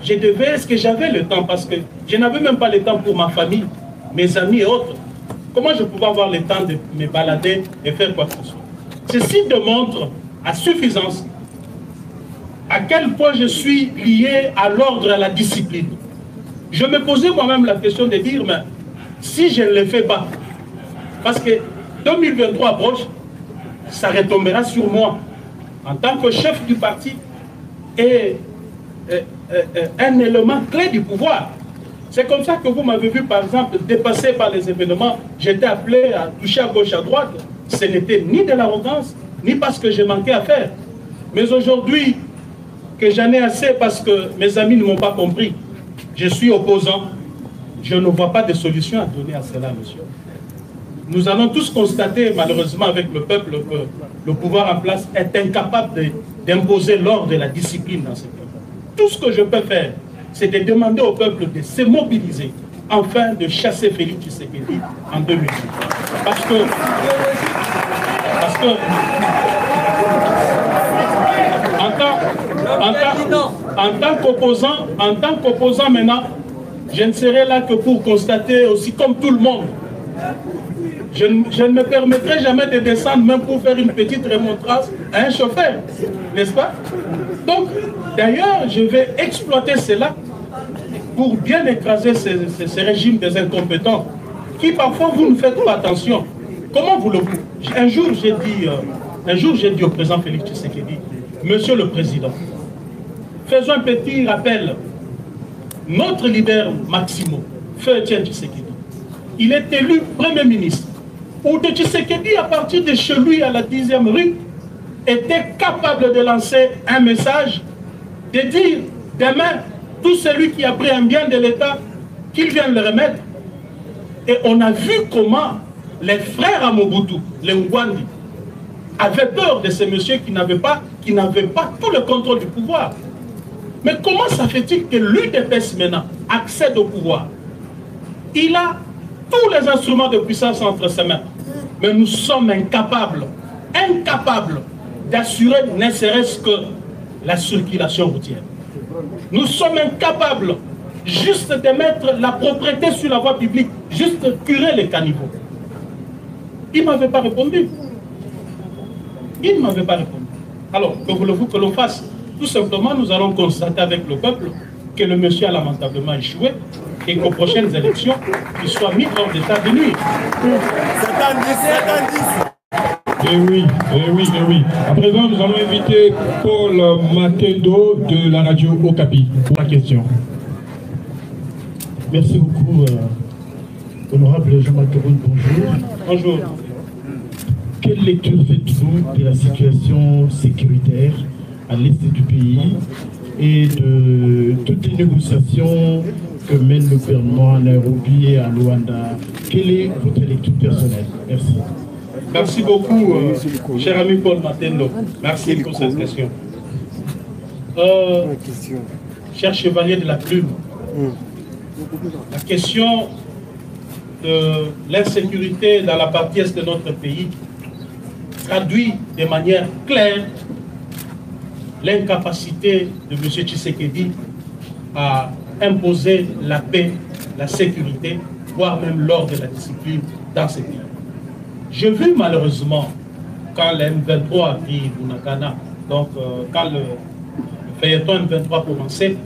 est-ce que j'avais le temps? Parce que je n'avais même pas le temps pour ma famille, mes amis et autres. Comment je pouvais avoir le temps de me balader et faire quoi que ce soit? Ceci démontre à suffisance à quel point je suis lié à l'ordre et à la discipline. Je me posais moi-même la question de dire, mais si je ne le fais pas, parce que 2023 approche, ça retombera sur moi en tant que chef du parti et un élément clé du pouvoir. C'est comme ça que vous m'avez vu, par exemple, dépasser par les événements. J'étais appelé à toucher à gauche, à droite. Ce n'était ni de l'arrogance, ni parce que j'ai manqué à faire. Mais aujourd'hui, que j'en ai assez parce que mes amis ne m'ont pas compris, je suis opposant. je ne vois pas de solution à donner à cela, monsieur. Nous allons tous constater, malheureusement, avec le peuple, que le pouvoir en place est incapable d'imposer l'ordre et la discipline dans ce pays. Tout ce que je peux faire, c'est de demander au peuple de se mobiliser, afin de chasser Félix Tshisekedi en 2018. Parce que en tant qu'opposant maintenant, je ne serai là que pour constater aussi comme tout le monde. Je ne me permettrai jamais de descendre même pour faire une petite remontrance à un chauffeur, n'est-ce pas? Donc, d'ailleurs, je vais exploiter cela pour bien écraser ces régimes des incompétents qui parfois vous ne faites pas attention. Comment vous le faites? Un jour j'ai dit au président Félix Tshisekedi, Monsieur le Président, faisons un petit rappel. Notre leader Maximo, Feu Etienne Tshisekedi, il est élu Premier ministre. Ou de Tshisekedi, à partir de chez lui à la 10e rue, était capable de lancer un message, de dire demain, tout celui qui a pris un bien de l'État, qu'il vienne le remettre. Et on a vu comment les frères à Mobutu, les Ngwandi, avaient peur de ces messieurs qui n'avaient pas tout le contrôle du pouvoir. Mais comment ça fait-il que l'UDPS maintenant accède au pouvoir? Il a tous les instruments de puissance entre ses mains. Mais nous sommes incapables d'assurer ne serait-ce que la circulation routière. Nous sommes incapables juste de mettre la propriété sur la voie publique, juste de curer les caniveaux. Il ne m'avait pas répondu. Il ne m'avait pas répondu. Alors, que voulez-vous que l'on fasse? Tout simplement, nous allons constater avec le peuple que le monsieur a lamentablement échoué et qu'aux prochaines élections, il soit mis hors d'état de nuire. Eh oui. À présent, nous allons inviter Paul Matendo de la radio Okapi pour la question. Merci beaucoup, honorable Jean-Marc Kaboun, bonjour. Bonjour. Quelle lecture faites-vous de la situation sécuritaire à l'est du pays et de toutes les négociations que mène le gouvernement à Nairobi et à Luanda? Quelle est votre lecture personnelle? Merci. Merci beaucoup, cher ami Paul Matendo. Merci pour cette question. Cher chevalier de la plume, la question de l'insécurité dans la partie est de notre pays traduit de manière claire l'incapacité de M. Tshisekedi à imposer la paix, la sécurité, voire même l'ordre et la discipline dans ce pays. J'ai vu malheureusement, quand le M23 a pris Bunagana, donc quand le feuilleton M23 commençait,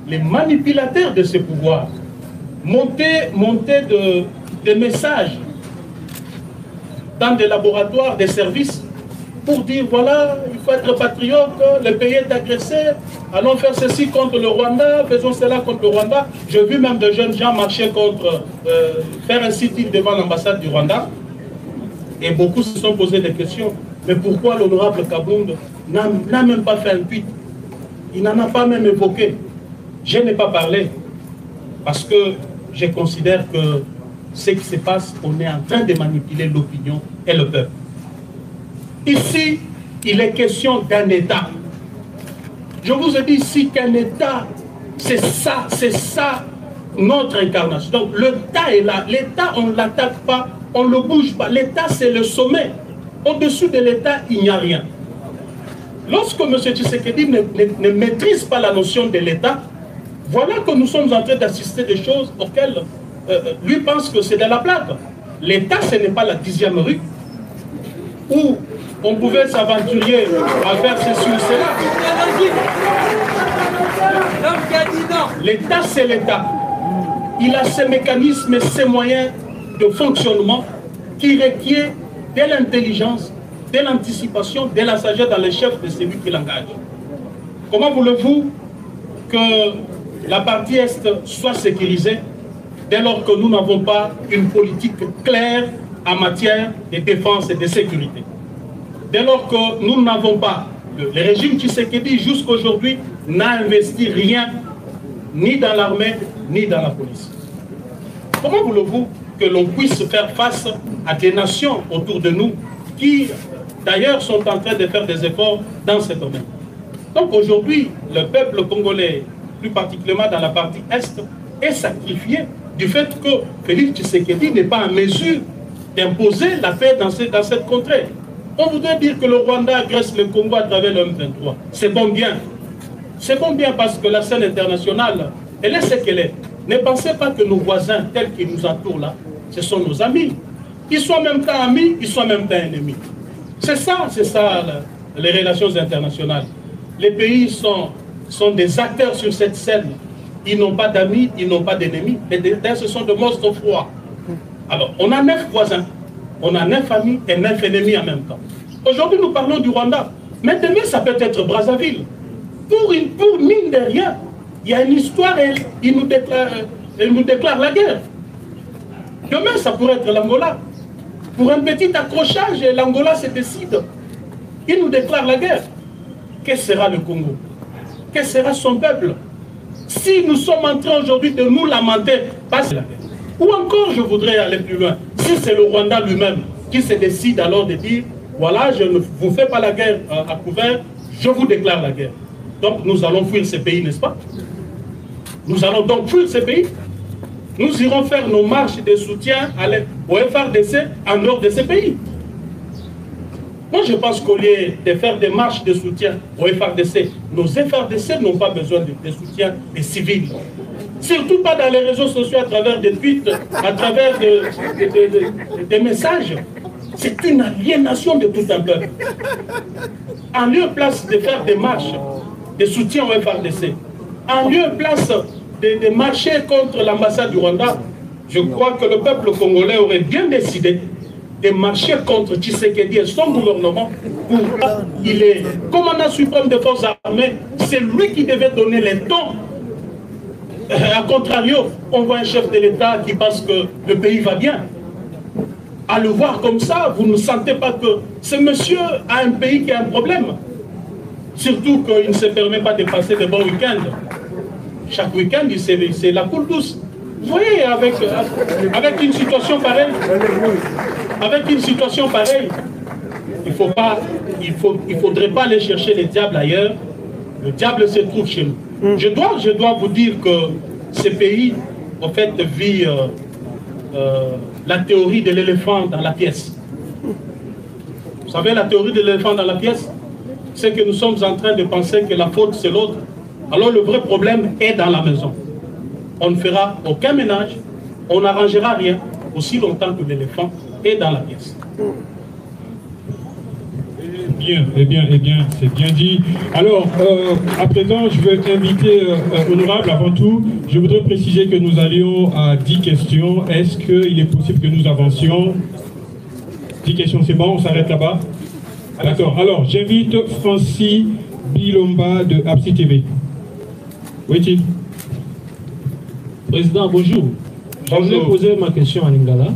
les manipulateurs de ce pouvoir montaient des messages dans des laboratoires, des services, pour dire voilà, il faut être patriote, le pays est agressé, allons faire ceci contre le Rwanda, faisons cela contre le Rwanda. J'ai vu même de jeunes gens marcher contre, faire un sit-in devant l'ambassade du Rwanda. Et beaucoup se sont posé des questions. Mais pourquoi l'honorable Kabound n'a même pas fait un tweet? Il n'en a pas même évoqué. Je n'ai pas parlé parce que je considère que ce qui se passe, on est en train de manipuler l'opinion et le peuple. Ici, il est question d'un État. Je vous ai dit ici qu'un État, c'est ça notre incarnation. Donc l'État est là. L'État, on ne l'attaque pas, on ne le bouge pas. L'État, c'est le sommet. Au-dessus de l'État, il n'y a rien. Lorsque M. Tshisekedi ne maîtrise pas la notion de l'État, voilà que nous sommes en train d'assister des choses auxquelles lui pense que c'est de la blague. L'État, ce n'est pas la 10e rue où on pouvait s'aventurer à faire ceci ou cela. L'État, c'est l'État. Il a ses mécanismes et ses moyens de fonctionnement qui requièrent de l'intelligence, de l'anticipation, de la sagesse dans les chefs de celui qui l'engage. Comment voulez-vous que la partie Est soit sécurisée dès lors que nous n'avons pas une politique claire en matière de défense et de sécurité? Dès lors que nous n'avons pas, le régime Tshisekedi jusqu'à aujourd'hui n'a investi rien, ni dans l'armée, ni dans la police. comment voulez-vous que l'on puisse faire face à des nations autour de nous qui, d'ailleurs, sont en train de faire des efforts dans ce domaine? Donc aujourd'hui, le peuple congolais, plus particulièrement dans la partie Est, est sacrifié du fait que Félix Tshisekedi n'est pas en mesure d'imposer la paix dans cette contrée. On voudrait dire que le Rwanda agresse le Congo à travers le M23. C'est bon bien. C'est bon bien parce que la scène internationale, elle est ce qu'elle est. Ne pensez pas que nos voisins tels qu'ils nous entourent là, ce sont nos amis. Ils sont en même temps amis, ils sont en même temps ennemis. C'est ça les relations internationales. Les pays sont des acteurs sur cette scène. Ils n'ont pas d'amis, ils n'ont pas d'ennemis. Ce sont de monstres froids. Alors, on a 9 voisins, on a 9 amis et 9 ennemis en même temps. Aujourd'hui, nous parlons du Rwanda. Mais demain, ça peut être Brazzaville. Pour mine de rien, il y a une histoire et il nous déclare la guerre. Demain, ça pourrait être l'Angola. Pour un petit accrochage, l'Angola se décide. Il nous déclare la guerre. Qu'est-ce sera le Congo? Quel sera son peuple? Si nous sommes en train aujourd'hui de nous lamenter, parce que la guerre. Ou encore, je voudrais aller plus loin, si c'est le Rwanda lui-même qui se décide alors de dire, voilà, je ne vous fais pas la guerre à couvert, je vous déclare la guerre. Donc nous allons fuir ces pays, n'est-ce pas? Nous allons donc fuir ces pays. Nous irons faire nos marches de soutien au FRDC en dehors de ces pays. Moi, je pense qu'au lieu de faire des marches de soutien au FRDC, nos FRDC n'ont pas besoin de soutien des civils. Surtout pas dans les réseaux sociaux, à travers des tweets, à travers des messages. C'est une aliénation de tout un peuple. En lieu et place de faire des marches de soutien au FRDC, en lieu et place de marcher contre l'ambassade du Rwanda, je crois que le peuple congolais aurait bien décidé de marcher contre Tshisekedi et son gouvernement. Il est commandant suprême des forces armées, c'est lui qui devait donner les tons. A contrario, on voit un chef de l'État qui pense que le pays va bien. À le voir comme ça, vous ne sentez pas que ce monsieur a un pays qui a un problème. Surtout qu'il ne se permet pas de passer de bons week-ends. Chaque week-end, c'est la coule douce. Vous voyez, avec une situation pareille, il faudrait pas aller chercher les diables ailleurs. Le diable se trouve chez nous. Je dois vous dire que ces pays, en fait, vivent la théorie de l'éléphant dans la pièce. Vous savez, la théorie de l'éléphant dans la pièce, c'est que nous sommes en train de penser que la faute, c'est l'autre. Alors le vrai problème est dans la maison. On ne fera aucun ménage, on n'arrangera rien aussi longtemps que l'éléphant est dans la pièce. Eh bien, c'est bien dit. Alors, à présent, je vais inviter Honorable, avant tout, je voudrais préciser que nous allions à 10 questions. Est-ce qu'il est possible que nous avancions? 10 questions, c'est bon, on s'arrête là-bas? D'accord. Alors, j'invite Francis Bilomba de Absi TV. Oui, Président, bonjour. Je voulais poser ma question à Lingala.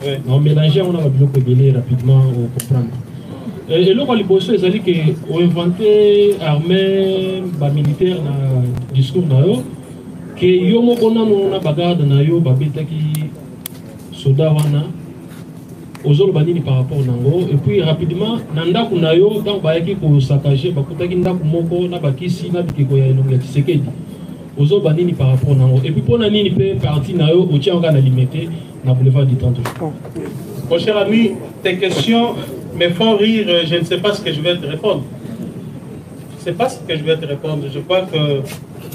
Oui. En mélangeant, on a besoin rapidement pour comprendre. Et là, les bosseux, ils disent qu'on a inventé l'armée militaire dans le discours, que yomo kona na bagarre na yo babeta ki soda wana ozolo banini par rapport nango et puis rapidement nanda kuna yo donc bayaki ko saccager bakutaki ndaku moko na bakisi na bikeko ya elonga Tshisekedi ozolo banini par rapport nango et puis pona nini pe parti na yo otia nga na limité na boulevard du 30 jours. Mon cher ami, tes questions me font rire, je ne sais pas ce que je vais te répondre. Je ne sais pas ce que je vais te répondre. Je crois que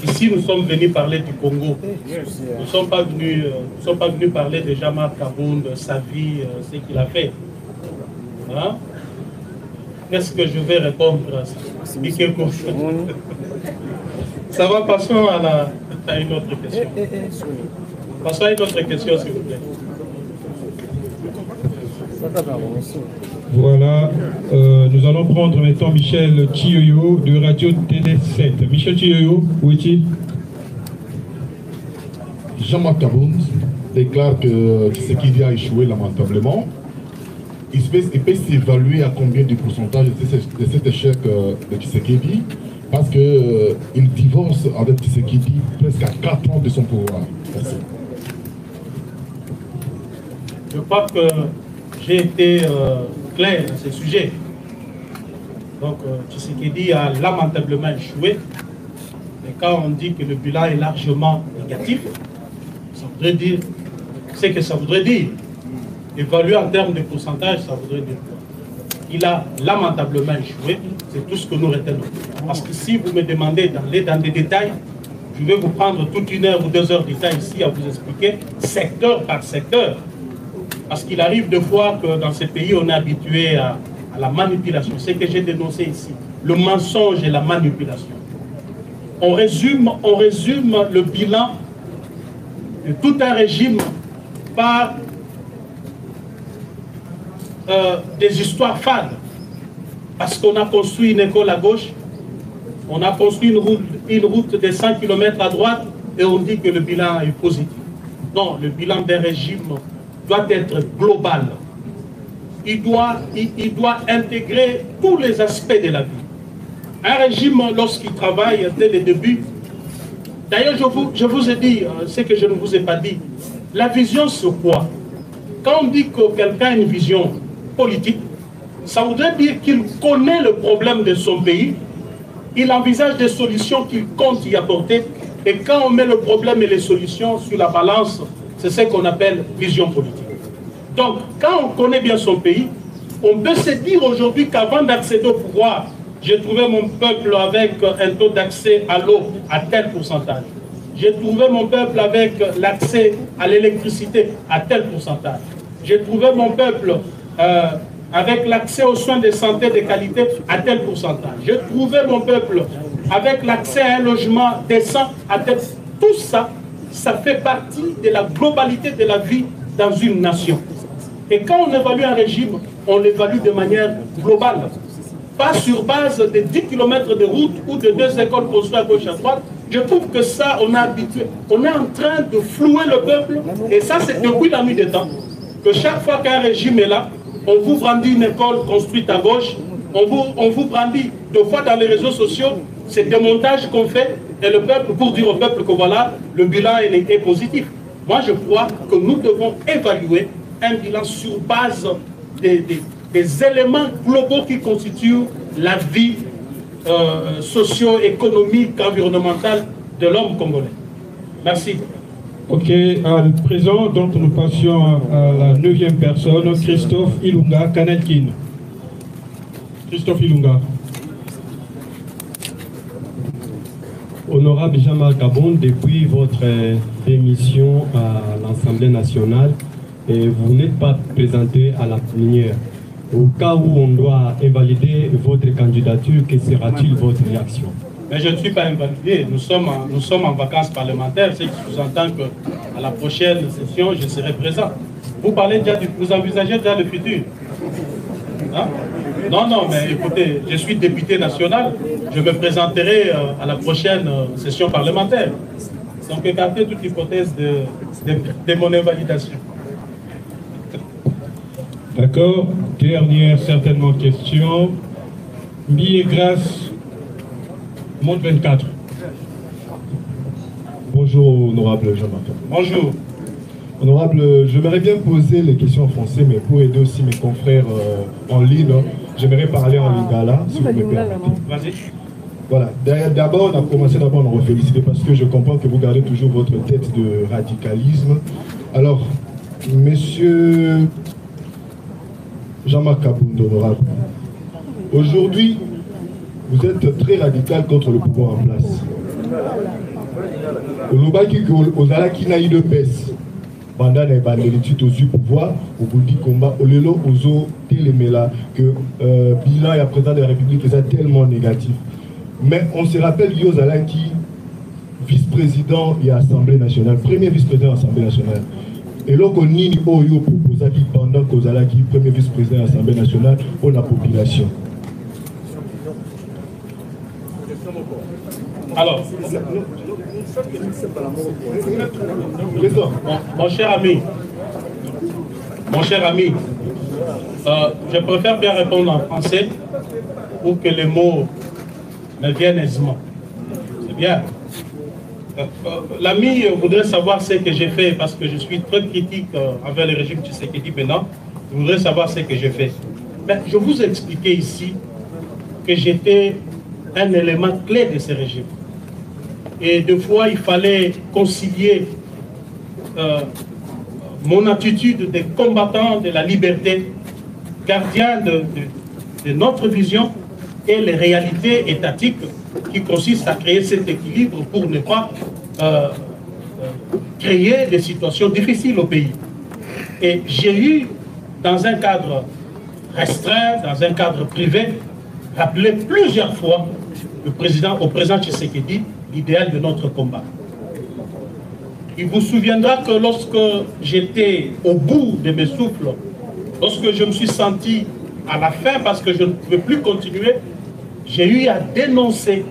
ici nous sommes venus parler du Congo. Nous ne sommes pas venus parler de Jean-Marc Kaboun, de sa vie, ce qu'il a fait. Hein? Qu'est-ce que je vais répondre à ça? Ça va, passons à une autre question. Passons à une autre question, s'il vous plaît. Voilà, nous allons prendre maintenant Michel Chioyo de Radio Télé 7. Michel Chioyo, où est-il? Jean-Marc Kaboun déclare que Tshisekedi a échoué lamentablement. Il peut s'évaluer à combien de pourcentage de cet échec de Tshisekedi, parce qu'il divorce avec Tshisekedi presque à 4 ans de son pouvoir. Merci. Je crois que j'ai été clair dans ce sujet. Donc, Tshisekedi a lamentablement échoué. Et quand on dit que le bilan est largement négatif, ça voudrait dire, c'est que ça voudrait dire. Évaluer en termes de pourcentage, ça voudrait dire quoi? Il a lamentablement échoué, c'est tout ce que nous retenons. Parce que si vous me demandez d'aller dans des détails, je vais vous prendre toute 1 heure ou 2 heures de temps ici à vous expliquer, secteur par secteur. Parce qu'il arrive de fois que dans ces pays, on est habitué à la manipulation. C'est ce que j'ai dénoncé ici. Le mensonge et la manipulation. On résume le bilan de tout un régime par des histoires fades. Parce qu'on a construit une école à gauche, on a construit une route de 100 km à droite et on dit que le bilan est positif. Non, le bilan d'un régime doit être global. Il doit intégrer tous les aspects de la vie. Un régime, lorsqu'il travaille dès le début, d'ailleurs je vous ai dit ce que je ne vous ai pas dit, la vision c'est quoi? Quand on dit que quelqu'un a une vision politique, ça voudrait dire qu'il connaît le problème de son pays, il envisage des solutions qu'il compte y apporter, et quand on met le problème et les solutions sur la balance, c'est ce qu'on appelle vision politique. Donc, quand on connaît bien son pays, on peut se dire aujourd'hui qu'avant d'accéder au pouvoir, j'ai trouvé mon peuple avec un taux d'accès à l'eau à tel pourcentage. J'ai trouvé mon peuple avec l'accès à l'électricité à tel pourcentage. J'ai trouvé mon peuple avec l'accès aux soins de santé de qualité à tel pourcentage. J'ai trouvé mon peuple avec l'accès à un logement décent à tel... Tout ça, ça fait partie de la globalité de la vie dans une nation. Et quand on évalue un régime, on l'évalue de manière globale. Pas sur base de 10 km de route ou de 2 écoles construites à gauche et à droite. Je trouve que ça, on est habitué. On est en train de flouer le peuple. Et ça, c'est depuis la nuit des temps. Que chaque fois qu'un régime est là, on vous brandit une école construite à gauche. On vous brandit 2 fois dans les réseaux sociaux. C'est des montages qu'on fait. Et le peuple, pour dire au peuple que voilà, le bilan est positif. Moi, je crois que nous devons évaluer un bilan sur base des éléments globaux qui constituent la vie socio-économique, environnementale de l'homme congolais. Merci. Ok, à présent, donc nous passions à la 9e personne, Christophe Ilunga Kanelkin. Christophe Ilunga. Honorable Jean-Marc Kabon, depuis votre démission à l'Assemblée nationale, et vous n'êtes pas présenté à la plénière. Au cas où on doit invalider votre candidature, que sera-t-il votre réaction? Mais je ne suis pas invalidé. Nous sommes en vacances parlementaires, ce qui sous-entend qu'à la prochaine session, je serai présent. Vous parlez déjà vous envisagez déjà le futur. Hein? Non, non, mais écoutez, je suis député national. Je me présenterai à la prochaine session parlementaire. Donc, écartez toute hypothèse de mon invalidation. D'accord. Dernière certainement question. Billet grâce, Monde 24. Bonjour, honorable Jean-Marc. Bonjour. Honorable, j'aimerais bien poser les questions en français, mais pour aider aussi mes confrères en ligne, j'aimerais parler en lingala, si vous me permettez. Vas-y. Voilà. D'abord, on a commencé d'abord à vous féliciter parce que je comprends que vous gardez toujours votre tête de radicalisme. Alors, monsieur Jean-Marc Kabund, honorable, aujourd'hui, vous êtes très radical contre le pouvoir en place. Au Zalaki n'a eu de pèse. Pendant les bandelites au pouvoir, au bout du combat, au lélo, aux eaux, téléméla, que bilan et à président de la République est tellement négatif. Mais on se rappelle Yo Zalaki, vice-président et Assemblée nationale, premier vice-président de l'Assemblée nationale. Et là, on a Oyo proposé pendant que Zalaki, premier vice-président de l'Assemblée nationale, pour la population. Alors, mon cher ami, je préfère bien répondre en français pour que les mots me viennent aisément. C'est bien. L'ami voudrait savoir ce que j'ai fait, parce que je suis très critique envers le régime Tshisekedi maintenant. Je voudrais savoir ce que j'ai fait. Mais je vous ai expliqué ici que j'étais un élément clé de ce régime. Et deux fois, il fallait concilier mon attitude de combattant de la liberté, gardien de notre vision, et les réalités étatiques qui consistent à créer cet équilibre pour ne pas créer des situations difficiles au pays. Et j'ai eu, dans un cadre restreint, dans un cadre privé, rappelé plusieurs fois au président Tshisekedi l'idéal de notre combat. Il vous souviendra que lorsque j'étais au bout de mes souffles, lorsque je me suis senti à la fin parce que je ne pouvais plus continuer, j'ai eu à dénoncer.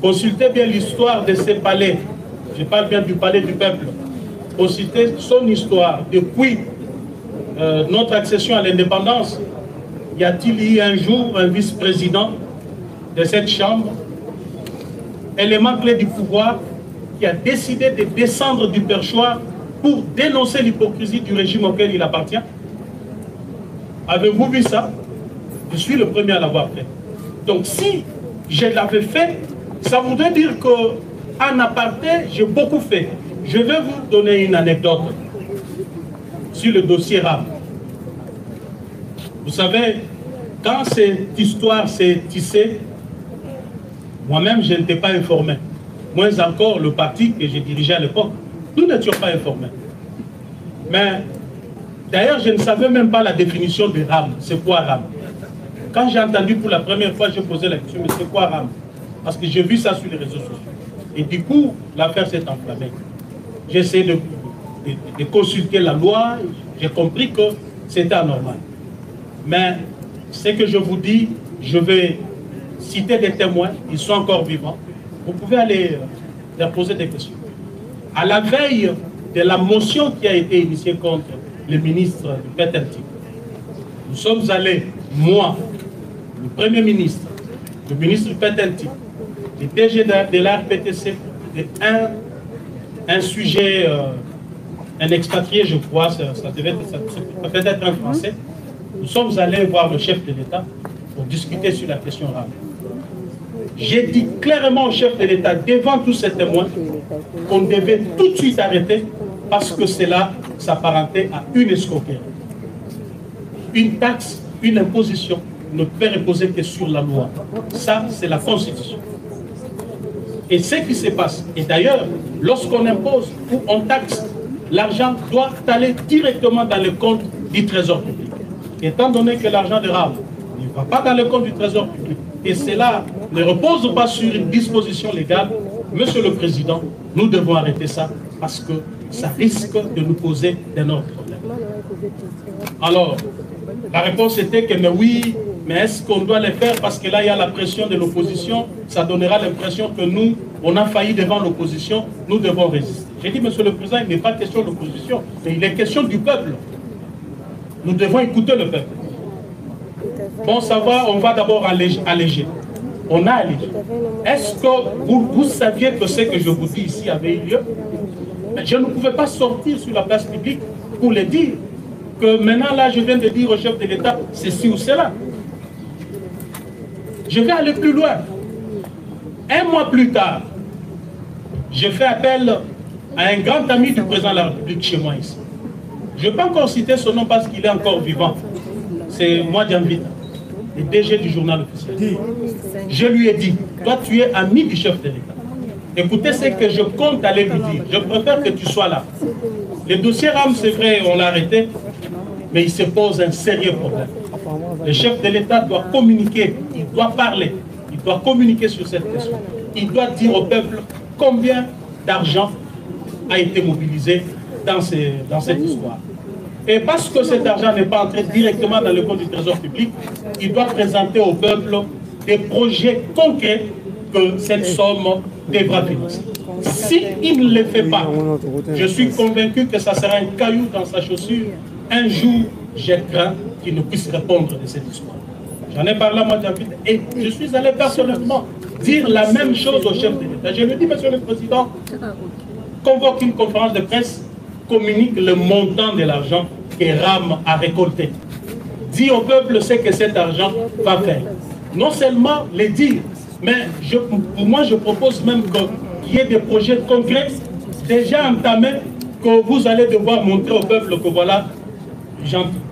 Consultez bien l'histoire de ces palais. Je parle bien du palais du peuple. Consultez son histoire. Depuis notre accession à l'indépendance, y a-t-il eu un jour un vice-président de cette chambre, élément clé du pouvoir, qui a décidé de descendre du perchoir pour dénoncer l'hypocrisie du régime auquel il appartient? Avez-vous vu ça? Je suis le premier à l'avoir fait. Donc si je l'avais fait, ça voudrait dire qu'en aparté, j'ai beaucoup fait. Je vais vous donner une anecdote sur le dossier RAM. Vous savez, quand cette histoire s'est tissée, moi-même, je n'étais pas informé. Moins encore le parti que j'ai dirigé à l'époque. Nous n'étions pas informés. Mais d'ailleurs, je ne savais même pas la définition de RAM. C'est quoi RAM? Quand j'ai entendu pour la première fois, j'ai posé la question, mais c'est quoi RAM? Parce que j'ai vu ça sur les réseaux sociaux. Et du coup, l'affaire s'est enflammée. J'ai essayé de consulter la loi, j'ai compris que c'était anormal. Mais ce que je vous dis, je vais citer des témoins, ils sont encore vivants. Vous pouvez aller leur poser des questions. À la veille de la motion qui a été initiée contre le ministre du PETELTIC, nous sommes allés, moi, le Premier ministre, le ministre du PETELTIC, le DG de la RPTC, un sujet, un expatrié, je crois, ça peut être un Français. Nous sommes allés voir le chef de l'État pour discuter sur la question rare. J'ai dit clairement au chef de l'État, devant tous ces témoins, qu'on devait tout de suite arrêter parce que cela s'apparentait à une escroquerie. Une taxe, une imposition ne peut reposer que sur la loi. Ça, c'est la Constitution. Et ce qui se passe, et d'ailleurs, lorsqu'on impose ou on taxe, l'argent doit aller directement dans le compte du Trésor public. Étant donné que l'argent de RAM ne va pas dans le compte du Trésor public, et cela ne repose pas sur une disposition légale, Monsieur le Président, nous devons arrêter ça parce que ça risque de nous poser d'énormes problèmes. Alors, la réponse était que mais oui, mais est-ce qu'on doit le faire parce que là il y a la pression de l'opposition, ça donnera l'impression que nous, on a failli devant l'opposition, nous devons résister. J'ai dit, Monsieur le Président, il n'est pas question de l'opposition, mais il est question du peuple. Nous devons écouter le peuple. Bon, ça va, on va d'abord alléger. On a allégé. Est-ce que vous saviez que ce que je vous dis ici avait eu lieu? Je ne pouvais pas sortir sur la place publique pour le dire que maintenant, là, je viens de dire au chef de l'État, ceci ou cela. Je vais aller plus loin. Un mois plus tard, je fais appel à un grand ami du président de la République chez moi ici. Je ne vais pas encore citer son nom parce qu'il est encore vivant. C'est moi, Djambita, le DG du journal officiel. Je lui ai dit, toi tu es ami du chef de l'État. Écoutez ce que je compte aller lui dire. Je préfère que tu sois là. Le dossier RAM, c'est vrai, on l'a arrêté, mais il se pose un sérieux problème. Le chef de l'État doit communiquer, il doit parler, il doit communiquer sur cette question. Il doit dire au peuple combien d'argent a été mobilisé dans cette histoire. Et parce que cet argent n'est pas entré directement dans le compte du Trésor public, il doit présenter au peuple des projets concrets que cette somme devra financer. S'il ne le fait pas, je suis convaincu que ça sera un caillou dans sa chaussure. Un jour, j'ai craint qu'il ne puisse répondre de cette histoire. J'en ai parlé à moi, et je suis allé personnellement dire la même chose au chef de l'État. Je lui dis, Monsieur le Président, convoque une conférence de presse, communique le montant de l'argent que RAM a récolté. Dis au peuple ce que cet argent va faire. Non seulement les dire, mais pour moi, je propose même qu'il y ait des projets concrets déjà entamés que vous allez devoir montrer au peuple que voilà,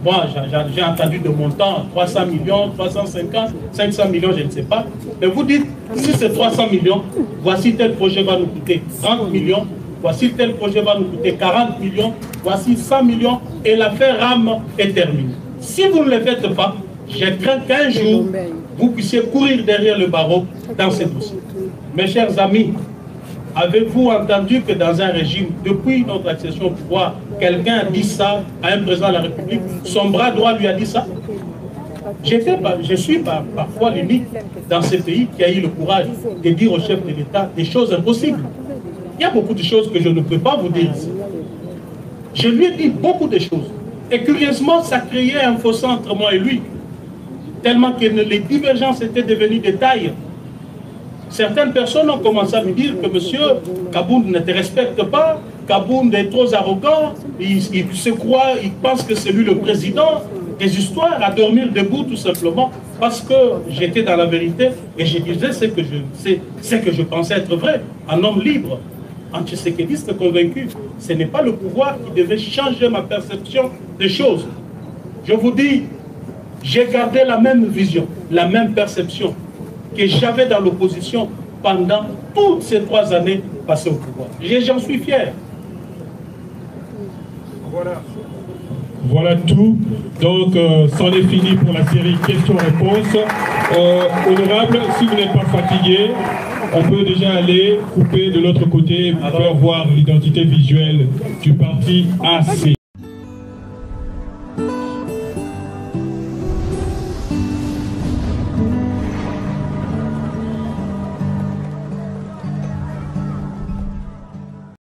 moi j'ai entendu de montants, 300 millions, 350, 500 millions, je ne sais pas. Mais vous dites, si c'est 300 millions, voici tel projet va nous coûter 30 millions, voici tel projet va nous coûter 40 millions, voici 100 millions, et l'affaire RAM est terminée. Si vous ne le faites pas, je crains qu'un jour, vous puissiez courir derrière le barreau dans ces dossiers. Mes chers amis, avez-vous entendu que dans un régime, depuis notre accession au pouvoir, quelqu'un a dit ça à un président de la République, son bras droit lui a dit ça? Je suis parfois l'unique dans ce pays qui a eu le courage de dire au chef de l'État des choses impossibles. Il y a beaucoup de choses que je ne peux pas vous dire ici. Je lui ai dit beaucoup de choses. Et curieusement, ça créait un fossé entre moi et lui. Tellement que les divergences étaient devenues de taille. Certaines personnes ont commencé à me dire que monsieur Kabound ne te respecte pas, Kabound est trop arrogant, il se croit, il pense que c'est lui le président. Des histoires à dormir debout tout simplement parce que j'étais dans la vérité et je disais ce que je pensais être vrai, un homme libre, anti-séquédiste convaincu. Ce n'est pas le pouvoir qui devait changer ma perception des choses. Je vous dis, j'ai gardé la même vision, la même perception que j'avais dans l'opposition pendant toutes ces 3 années passées au pouvoir. J'en suis fier. Voilà tout. Donc, c'en est fini pour la série questions-réponses. Honorable, si vous n'êtes pas fatigué, on peut déjà aller couper de l'autre côté pour faire voir l'identité visuelle du parti AC.